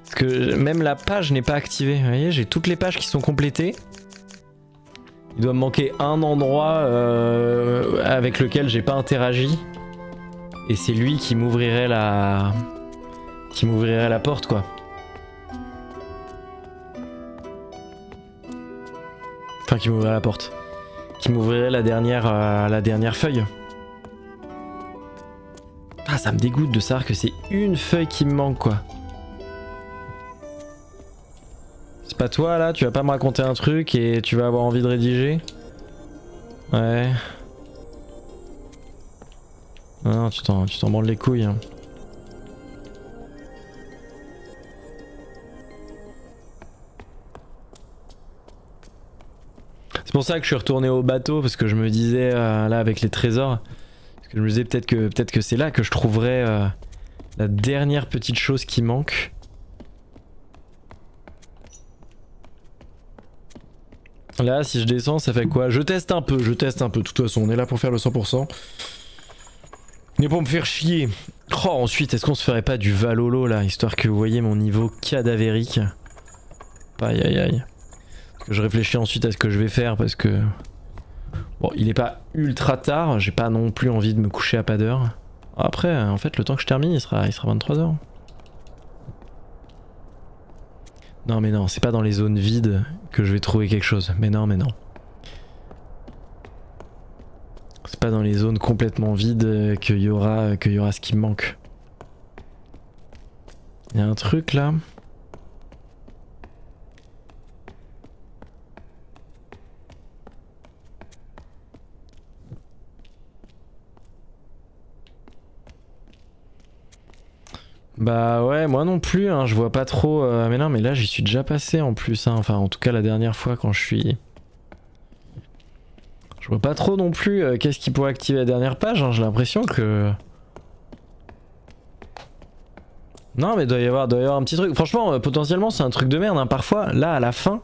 Parce que même la page n'est pas activée. Vous voyez, j'ai toutes les pages qui sont complétées. Il doit me manquer un endroit avec lequel j'ai pas interagi. Et c'est lui qui m'ouvrirait la... porte quoi. Enfin qui m'ouvrirait la porte. Qui m'ouvrirait la dernière feuille. Ah ça me dégoûte de savoir que c'est une feuille qui me manque quoi. C'est pas toi là, tu vas pas me raconter un truc et tu vas avoir envie de rédiger? Ouais. Non, tu t'en branles les couilles. Hein. C'est pour ça que je suis retourné au bateau parce que je me disais là avec les trésors, parce que je me disais peut-être que c'est là que je trouverais la dernière petite chose qui manque. Là, si je descends, ça fait quoi? Je teste un peu. De toute façon, on est là pour faire le 100%. Mais pour me faire chier. Oh, ensuite, est-ce qu'on se ferait pas du Valhalla là, histoire que vous voyez mon niveau cadavérique? Aïe aïe aïe. Parce que je réfléchis ensuite à ce que je vais faire parce que... Bon, il est pas ultra tard, j'ai pas non plus envie de me coucher à pas d'heure. Après, en fait, le temps que je termine, il sera 23h. Non mais non, c'est pas dans les zones vides que je vais trouver quelque chose. Mais non. C'est pas dans les zones complètement vides qu'il y aura ce qui me manque. Il y a un truc là. Bah ouais, moi non plus, hein, je vois pas trop... mais non, mais là j'y suis déjà passé en plus, hein. Enfin en tout cas la dernière fois quand je suis... Je vois pas trop non plus qu'est-ce qui pourrait activer la dernière page, hein. J'ai l'impression que... Non mais doit y avoir un petit truc. Franchement, potentiellement c'est un truc de merde, hein. Parfois, là à la fin,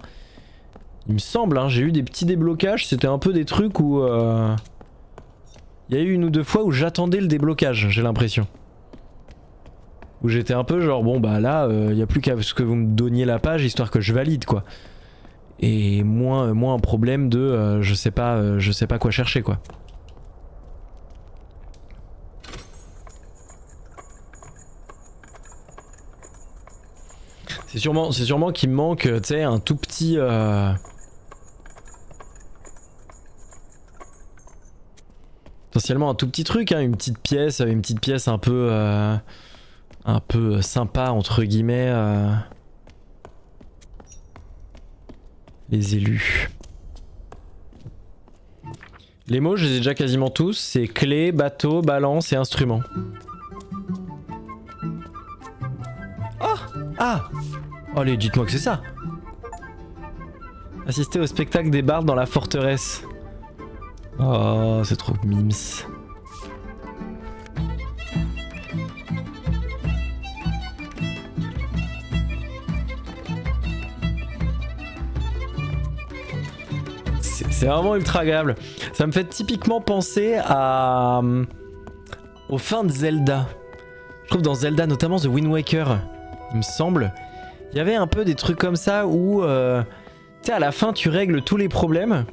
il me semble, hein, j'ai eu des petits déblocages, c'était un peu des trucs où... Il y a eu une ou deux fois où j'attendais le déblocage, j'ai l'impression. Où j'étais un peu genre bon bah là y a plus qu'à ce que vous me donniez la page histoire que je valide quoi. Et moins un problème de je sais pas quoi chercher quoi. C'est sûrement qu'il me manque tu sais un tout petit potentiellement un tout petit truc, hein, une petite pièce un peu sympa entre guillemets. Les élus. Les mots je les ai déjà quasiment tous, c'est clé, bateau, balance et instrument. Oh ah. Allez, dites-moi que c'est ça. Assister au spectacle des bardes dans la forteresse. Oh, c'est trop mimes. C'est vraiment ultra agréable. Ça me fait typiquement penser aux fins de Zelda. Je trouve dans Zelda, notamment The Wind Waker, il me semble, il y avait un peu des trucs comme ça où tu sais à la fin tu règles tous les problèmes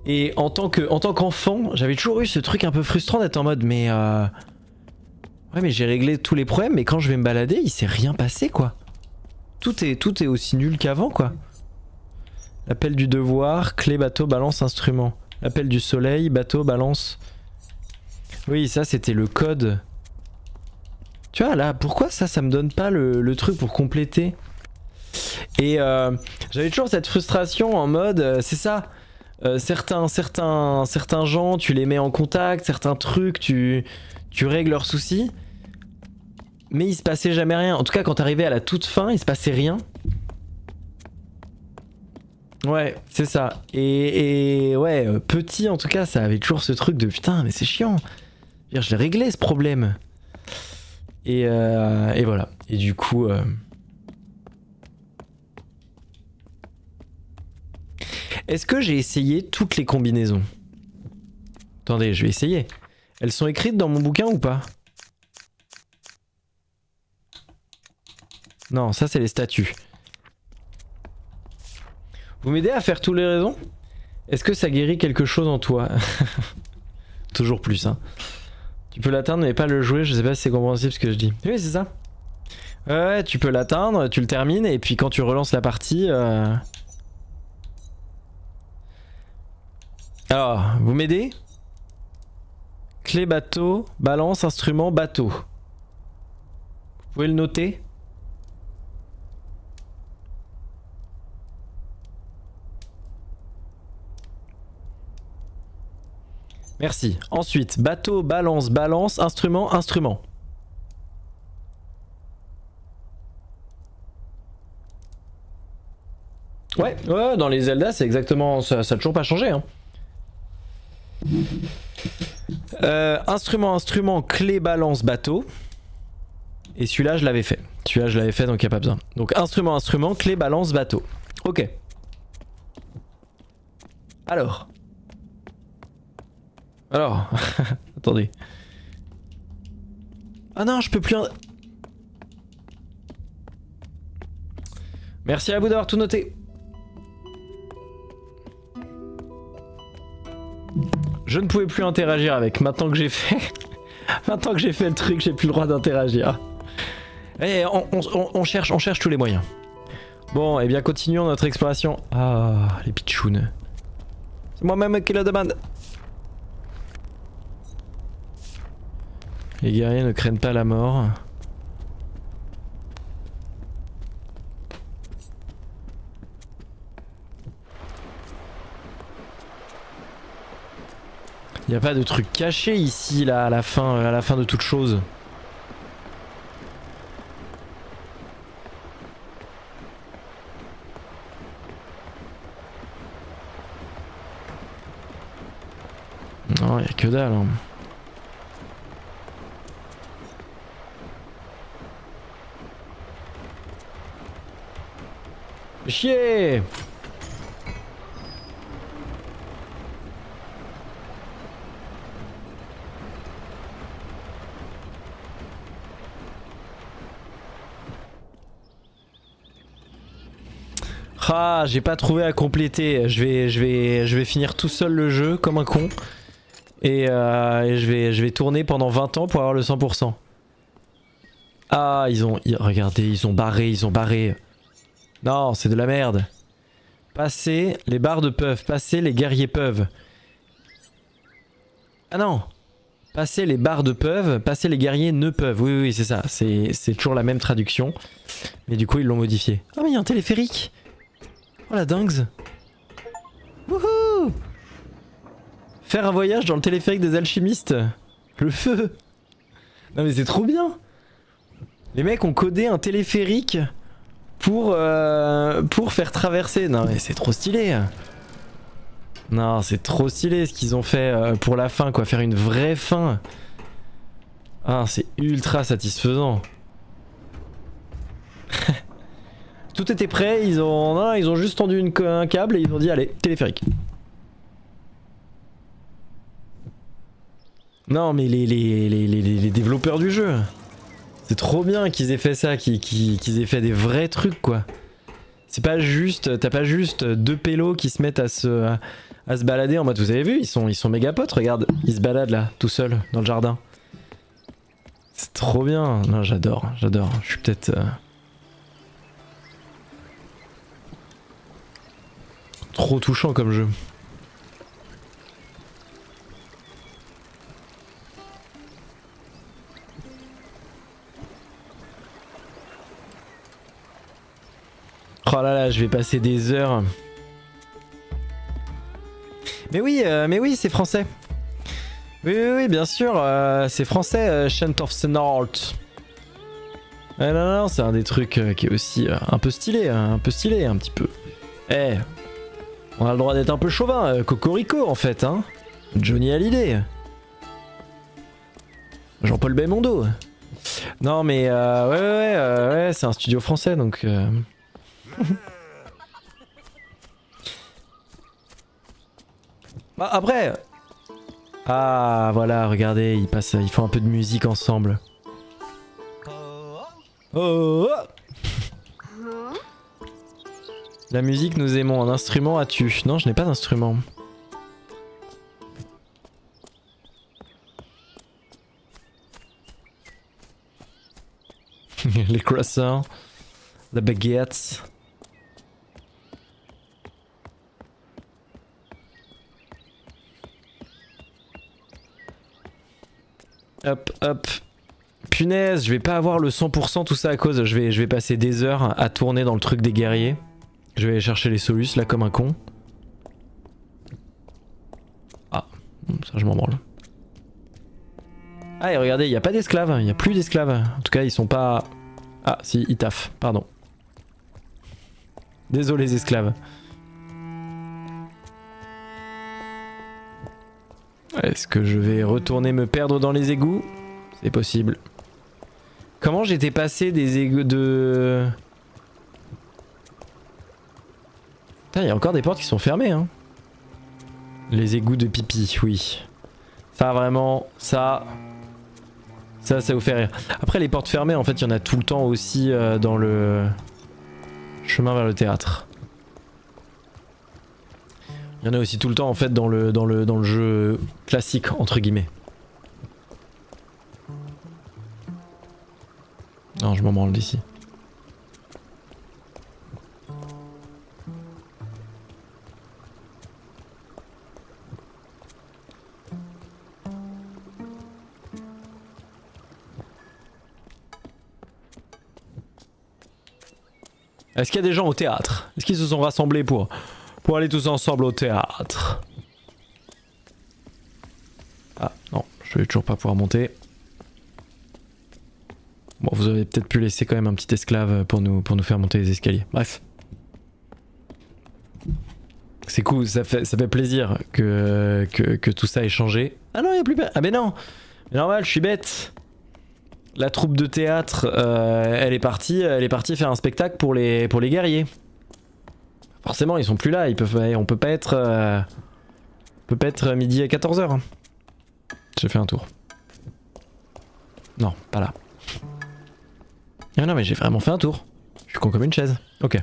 Et en tant qu'enfant, j'avais toujours eu ce truc un peu frustrant d'être en mode mais ouais mais j'ai réglé tous les problèmes, mais quand je vais me balader, il s'est rien passé quoi. Tout est aussi nul qu'avant quoi. L'appel du devoir, clé, bateau, balance, instrument. L'appel du soleil, bateau, balance. Oui, ça c'était le code. Tu vois là, pourquoi ça me donne pas le truc pour compléter? Et j'avais toujours cette frustration en mode, c'est ça. Certains gens, tu les mets en contact, certains trucs, tu règles leurs soucis. Mais il se passait jamais rien. En tout cas, quand t'arrivais à la toute fin, il se passait rien. Ouais, c'est ça. Et ouais, petit en tout cas, ça avait toujours ce truc de putain, mais c'est chiant. Je l'ai réglé ce problème. Et voilà. Et du coup... Est-ce que j'ai essayé toutes les combinaisons? Attendez, je vais essayer. Elles sont écrites dans mon bouquin ou pas? Non, ça c'est les statuts. Vous m'aidez à faire toutes les raisons? Est-ce que ça guérit quelque chose en toi? Toujours plus, hein. Tu peux l'atteindre mais pas le jouer, je sais pas si c'est compréhensible ce que je dis. Oui, c'est ça. Ouais, tu peux l'atteindre, tu le termines, et puis quand tu relances la partie... Alors, vous m'aidez? Clé bateau, balance, instrument, bateau. Vous pouvez le noter? Merci. Ensuite, bateau, balance, balance, instrument, instrument. Ouais, ouais, dans les Zelda, c'est exactement... Ça a toujours pas changé, hein. Instrument, clé, balance, bateau. Et celui-là, je l'avais fait. Celui-là, je l'avais fait, donc il n'y a pas besoin. Donc instrument, clé, balance, bateau. Ok. Alors. Attendez. Ah non, je peux plus... Merci à vous d'avoir tout noté. Je ne pouvais plus interagir avec. Maintenant que j'ai fait... Maintenant que j'ai fait le truc, j'ai plus le droit d'interagir. Et on cherche tous les moyens. Bon, et bien continuons notre exploration. Ah, les pitchounes. C'est moi-même qui le demande. Les guerriers ne craignent pas la mort. Il n'y a pas de truc caché ici là à la fin de toute chose. Non, il n'y a que dalle. Hein. Chier! Ah, j'ai pas trouvé à compléter. Je vais finir tout seul le jeu comme un con. Et je vais tourner pendant 20 ans pour avoir le 100%. Ah, regardez, ils ont barré. Non, c'est de la merde. Passer, les bardes peuvent. Passer, les guerriers peuvent. Ah non. Passer, les bardes peuvent. Passer, les guerriers ne peuvent. Oui, c'est ça. C'est toujours la même traduction. Mais du coup, ils l'ont modifié. Ah, mais il y a un téléphérique. Oh la dingue. Wouhou. Faire un voyage dans le téléphérique des alchimistes. Le feu. Non mais c'est trop bien. Les mecs ont codé un téléphérique pour faire traverser. Non mais c'est trop stylé. Non, c'est trop stylé ce qu'ils ont fait pour la fin quoi. Faire une vraie fin. Ah, c'est ultra satisfaisant. Tout était prêt, ils ont juste tendu un câble et ils ont dit allez, téléphérique. Non mais les développeurs du jeu, c'est trop bien qu'ils aient fait ça, qu'ils aient fait des vrais trucs quoi. C'est pas juste, t'as pas juste deux pélos qui se mettent à se balader en mode, vous avez vu, ils sont méga potes, regarde, ils se baladent là, tout seuls, dans le jardin. C'est trop bien, non j'adore, je suis peut-être... trop touchant comme jeu. Oh là là, je vais passer des heures. Mais oui, c'est français. Oui, bien sûr, c'est français, Chant of the North. Non, c'est un des trucs qui est aussi un peu stylé, un petit peu. Eh, on a le droit d'être un peu chauvin, Cocorico en fait, hein. Johnny Hallyday. Jean-Paul Belmondo. Non mais ouais, c'est un studio français donc... Bah, après... Ah voilà, regardez, ils font un peu de musique ensemble. Oh. La musique, nous aimons. Un instrument as-tu? Non, je n'ai pas d'instrument. Les croissants, les baguettes. Hop. Punaise, je vais pas avoir le 100% tout ça à cause. Je vais passer des heures à tourner dans le truc des guerriers. Je vais aller chercher les solus là comme un con. Ah, ça je m'en branle. Ah et regardez, il n'y a pas d'esclaves, il n'y a plus d'esclaves. En tout cas, ils sont pas... Ah si, ils taffent, pardon. Désolé les esclaves. Est-ce que je vais retourner me perdre dans les égouts? C'est possible. Comment j'étais passé des égouts de... Putain, il y a encore des portes qui sont fermées, hein. Les égouts de pipi, oui. Ça vraiment, ça vous fait rire. Après les portes fermées, en fait, il y en a tout le temps aussi dans le chemin vers le théâtre. Il y en a aussi tout le temps en fait dans le jeu classique entre guillemets. Non, je m'en branle d'ici. Est-ce qu'il y a des gens au théâtre? Est-ce qu'ils se sont rassemblés pour aller tous ensemble au théâtre? Ah non, je vais toujours pas pouvoir monter. Bon, vous avez peut-être pu laisser quand même un petit esclave pour nous faire monter les escaliers. Bref. C'est cool, ça fait plaisir que tout ça ait changé. Ah non, il n'y a plus... Ah mais non, mais normal, je suis bête. La troupe de théâtre, elle est partie faire un spectacle pour les guerriers. Forcément, ils sont plus là, on peut pas être midi à 14h. Hein. J'ai fait un tour. Non, pas là. Ah non, mais j'ai vraiment fait un tour. Je suis con comme une chaise. Ok.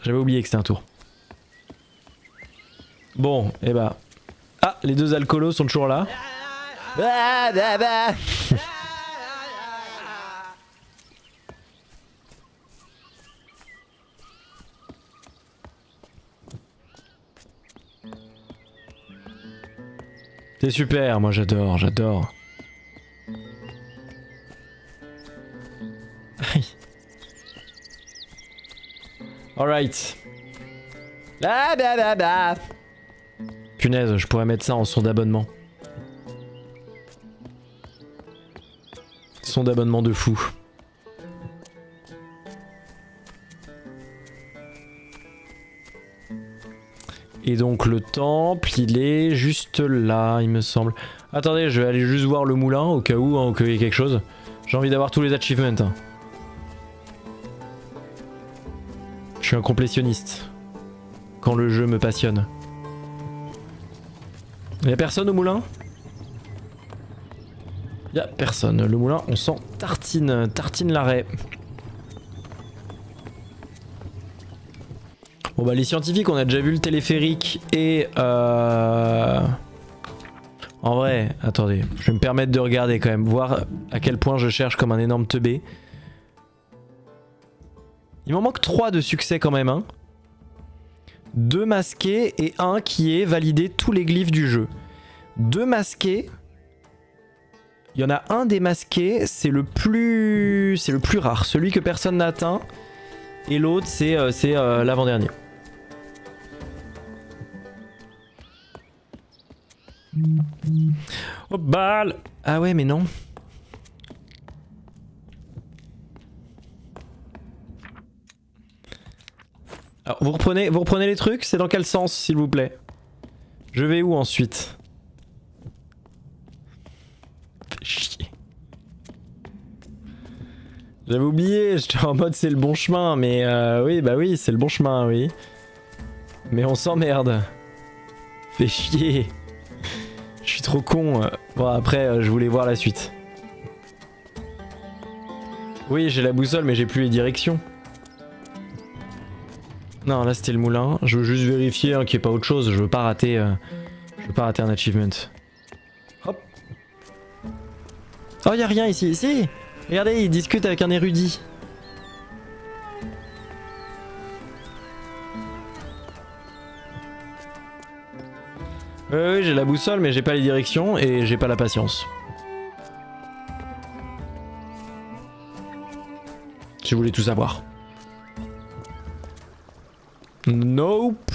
J'avais oublié que c'était un tour. Bon, et bah... Ah, les deux alcoolos sont toujours là. C'est super, moi j'adore. Alright. Punaise, je pourrais mettre ça en son d'abonnement. Son d'abonnement de fou. Et donc le temple, il est juste là, il me semble. Attendez, je vais aller juste voir le moulin au cas où, hein, au cas où il y a quelque chose. J'ai envie d'avoir tous les achievements. Hein. Je suis un complétionniste. Quand le jeu me passionne. Y'a personne au moulin? Y'a personne. Le moulin, on sent tartine l'arrêt. Bon bah les scientifiques, on a déjà vu le téléphérique et... En vrai, attendez, je vais me permettre de regarder quand même, voir à quel point je cherche comme un énorme teubé. Il m'en manque 3 de succès quand même, hein. 2 masqués et 1 qui est validé tous les glyphes du jeu. 2 masqués. Il y en a un démasqué, c'est le plus rare, celui que personne n'a atteint. Et l'autre, c'est l'avant-dernier. Oh balle. Ah ouais, mais non. Alors, vous reprenez les trucs, c'est dans quel sens, s'il vous plaît? Je vais où ensuite? Chier. J'avais oublié, j'étais en mode c'est le bon chemin, mais oui, bah oui, c'est le bon chemin, oui. Mais on s'emmerde. Fait chier. Je suis trop con. Bon, après, je voulais voir la suite. Oui, j'ai la boussole, mais j'ai plus les directions. Non, là c'était le moulin. Je veux juste vérifier hein, qu'il n'y ait pas autre chose. Je veux pas rater un achievement. Hop. Oh, y a rien ici. Si. Regardez, il discute avec un érudit. Oui, j'ai la boussole, mais j'ai pas les directions et j'ai pas la patience. Si vous voulez tout savoir. Nope.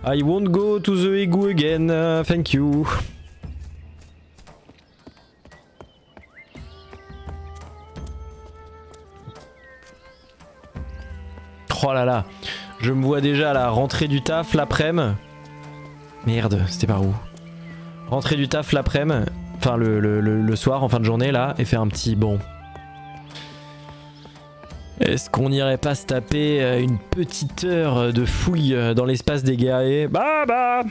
I won't go to the igloo again. Thank you. Oh là là. Je me vois déjà à la rentrée du taf l'après-midi. Merde, c'était par où? Rentrer du taf l'après-midi, enfin le soir en fin de journée là, et faire un petit bon. Est-ce qu'on n'irait pas se taper une petite heure de fouille dans l'espace des guerriers? Bah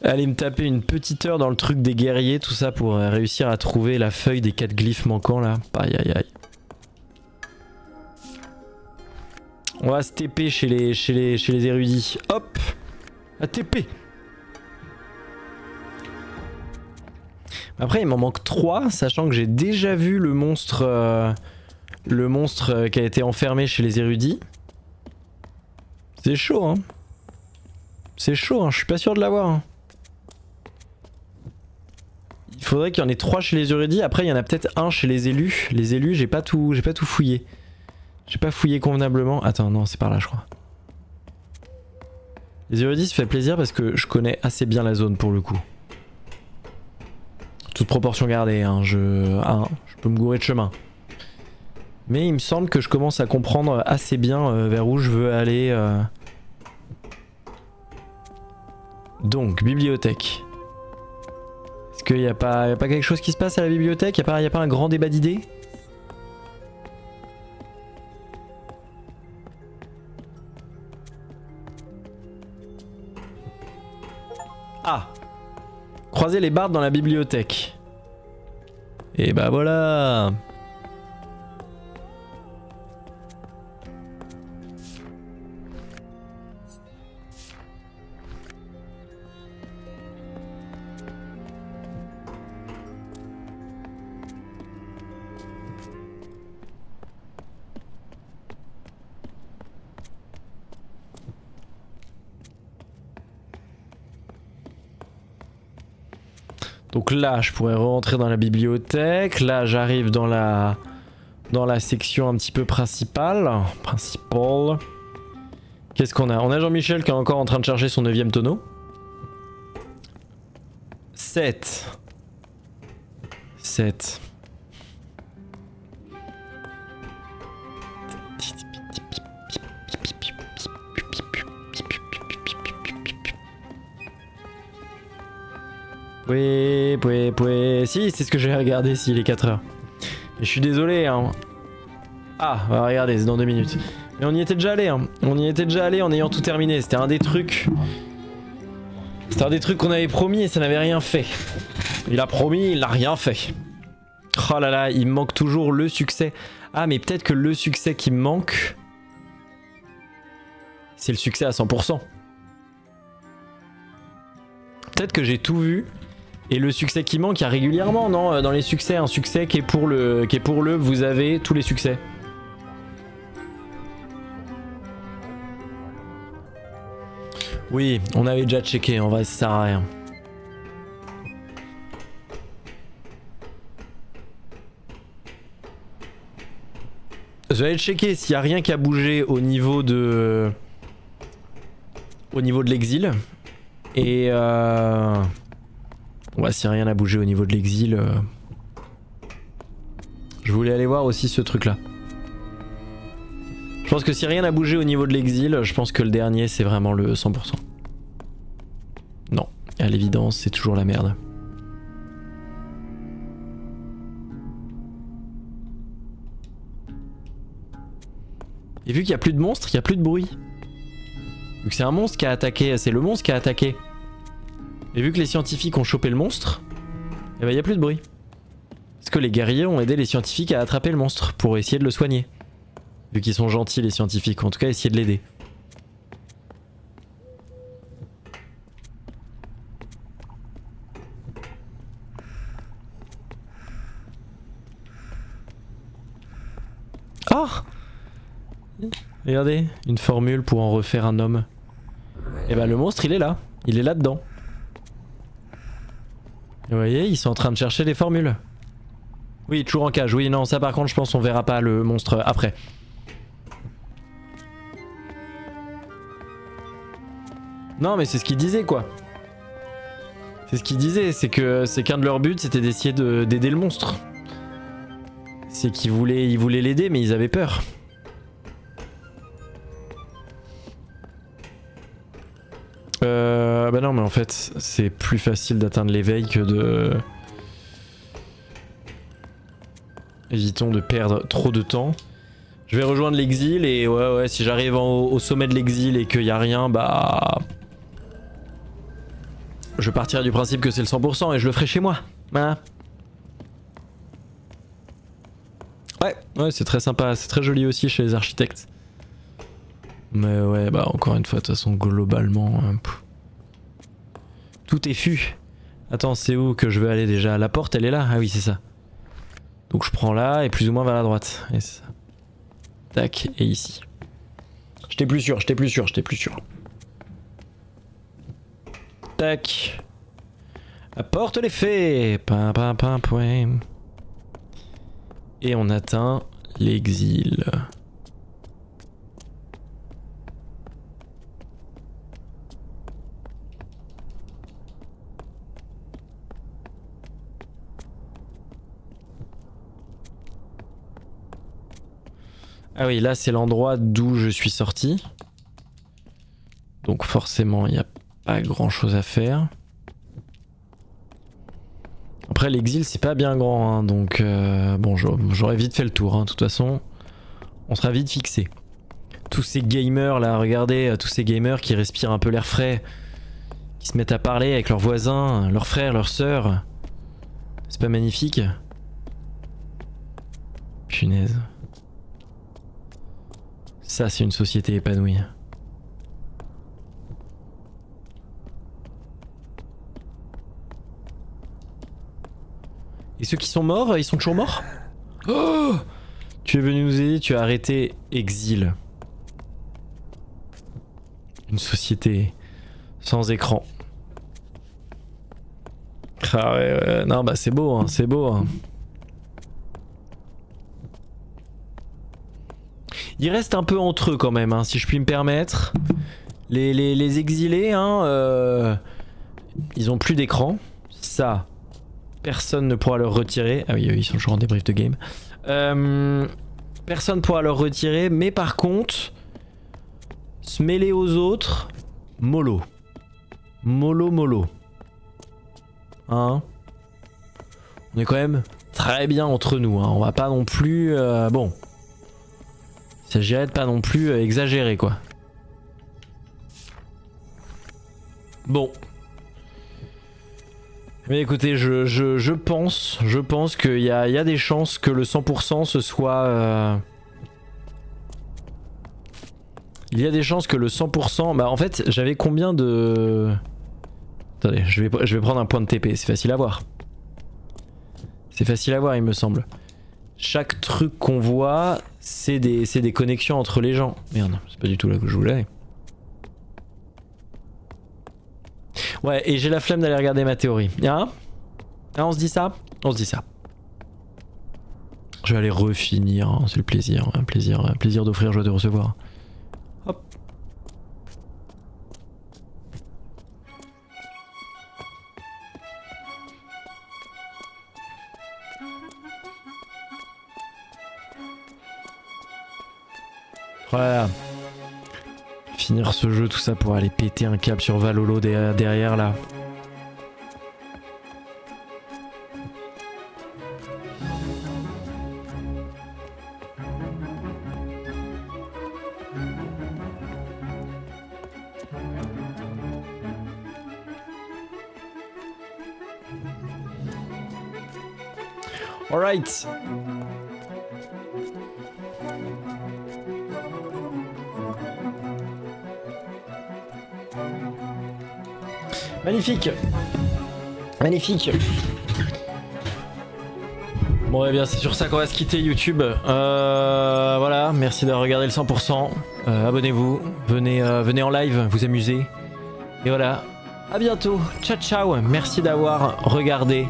Allez me taper une petite heure dans le truc des guerriers, tout ça pour réussir à trouver la feuille des 4 glyphes manquants là. Aïe aïe aïe. On va se TP chez les érudits. Hop! À TP! Après, il m'en manque 3, sachant que j'ai déjà vu le monstre qui a été enfermé chez les érudits. C'est chaud, hein? C'est chaud, hein? Je suis pas sûr de l'avoir. Hein. Il faudrait qu'il y en ait 3 chez les érudits. Après, il y en a peut-être un chez les élus. Les élus, j'ai pas tout fouillé. J'ai pas fouillé convenablement. Attends, non, c'est par là, je crois. Les érudits, ça fait plaisir parce que je connais assez bien la zone pour le coup. Toute proportion gardée, hein. Je peux me gourer de chemin. Mais il me semble que je commence à comprendre assez bien vers où je veux aller. Donc, bibliothèque. Est-ce qu'il n'y a pas quelque chose qui se passe à la bibliothèque? Il n'y a pas un grand débat d'idées? Ah! Croiser les bardes dans la bibliothèque. Et bah voilà! Donc là, je pourrais rentrer dans la bibliothèque. Là, j'arrive dans la section un petit peu principale. Qu'est-ce qu'on a? On a Jean-Michel qui est encore en train de chercher son 9ème tonneau. 7. Oui, si, c'est ce que j'ai regardé s'il est 4 heures. Mais je suis désolé, hein. Ah, bah regardez, c'est dans 2 minutes. Mais on y était déjà allé, hein. On y était déjà allé en ayant tout terminé. C'était un des trucs. C'était un des trucs qu'on avait promis et ça n'avait rien fait. Il a promis, il n'a rien fait. Oh là là, il me manque toujours le succès. Ah mais peut-être que le succès qui me manque, c'est le succès à 100%. Peut-être que j'ai tout vu. Et le succès qui manque, il y a régulièrement, non, dans les succès, un succès qui est pour le, vous avez tous les succès. Oui, on avait déjà checké, en vrai ça sert à rien. J'avais checké s'il n'y a rien qui a bougé au niveau de l'exil. Et ouais, si rien n'a bougé au niveau de l'exil, je voulais aller voir aussi ce truc là. Je pense que si rien n'a bougé au niveau de l'exil, je pense que le dernier c'est vraiment le 100%. Non, à l'évidence c'est toujours la merde. Et vu qu'il n'y a plus de monstres, il n'y a plus de bruit. Vu que c'est un monstre qui a attaqué, c'est le monstre qui a attaqué. Et vu que les scientifiques ont chopé le monstre, eh ben il n'y a plus de bruit. Parce que les guerriers ont aidé les scientifiques à attraper le monstre pour essayer de le soigner. Vu qu'ils sont gentils les scientifiques, en tout cas essayer de l'aider. Oh! Regardez, une formule pour en refaire un homme. Et bah le monstre il est là, il est là-dedans. Vous voyez, ils sont en train de chercher des formules. Oui, toujours en cage, oui, non, ça par contre je pense on verra pas le monstre après. Non mais c'est ce qu'il disait quoi. C'est ce qu'il disait, c'est qu'un de leurs buts c'était d'essayer d'aider le monstre. C'est qu'ils voulaient l'aider mais ils avaient peur. Bah non mais en fait c'est plus facile d'atteindre l'éveil que de... Évitons de perdre trop de temps. Je vais rejoindre l'exil et ouais si j'arrive au sommet de l'exil et qu'il n'y a rien bah... Je partirai du principe que c'est le 100% et je le ferai chez moi. Voilà. Ouais c'est très sympa, c'est très joli aussi chez les architectes. Mais ouais bah encore une fois de toute façon globalement... Tout est fu. Attends, c'est où que je veux aller déjà? La porte, elle est là? Ah oui, c'est ça. Donc je prends là et plus ou moins vers la droite. Et c'est ça. Tac, et ici. J'étais plus sûr. Tac. Apporte les fées. Point. Et on atteint l'exil. Ah oui, là c'est l'endroit d'où je suis sorti. Donc forcément, il n'y a pas grand chose à faire. Après l'exil c'est pas bien grand, hein, donc bon j'aurais vite fait le tour, hein, de toute façon. On sera vite fixé. Tous ces gamers là, regardez, tous ces gamers qui respirent un peu l'air frais. Qui se mettent à parler avec leurs voisins, leurs frères, leurs sœurs. C'est pas magnifique? Punaise. Ça c'est une société épanouie. Et ceux qui sont morts, ils sont toujours morts? Oh! Tu es venu nous aider, tu as arrêté Exil. Une société sans écran. Ah ouais, non bah c'est beau, hein, c'est beau. Hein. Ils restent un peu entre eux quand même, hein, si je puis me permettre. Les exilés, hein, ils ont plus d'écran. Ça, personne ne pourra leur retirer. Ah oui, ils sont toujours en débrief de game. Personne ne pourra leur retirer, mais par contre, se mêler aux autres, mollo. Mollo. Hein? On est quand même très bien entre nous, hein. On va pas non plus... bon. Il s'agirait de pas non plus exagérer, quoi. Bon. Mais écoutez, je pense qu'il y a des chances que le 100% ce soit... Il y a des chances que le 100%... Bah en fait, j'avais combien de... Attendez, je vais prendre un point de TP, c'est facile à voir. C'est facile à voir, il me semble. Chaque truc qu'on voit, c'est des connexions entre les gens. Merde, c'est pas du tout là que je voulais. Ouais, et j'ai la flemme d'aller regarder ma théorie. Hein? On se dit ça? On se dit ça. Je vais aller refinir, hein, c'est le plaisir. Un plaisir d'offrir, joie de recevoir. Hop. Voilà. Finir ce jeu, tout ça pour aller péter un câble sur Valhalla derrière là. Alright. Magnifique. Magnifique. Bon et bien c'est sur ça qu'on va se quitter YouTube. Voilà, merci d'avoir regardé le 100%. Abonnez-vous, venez en live, vous amuser. Et voilà, à bientôt. Ciao ciao, merci d'avoir regardé.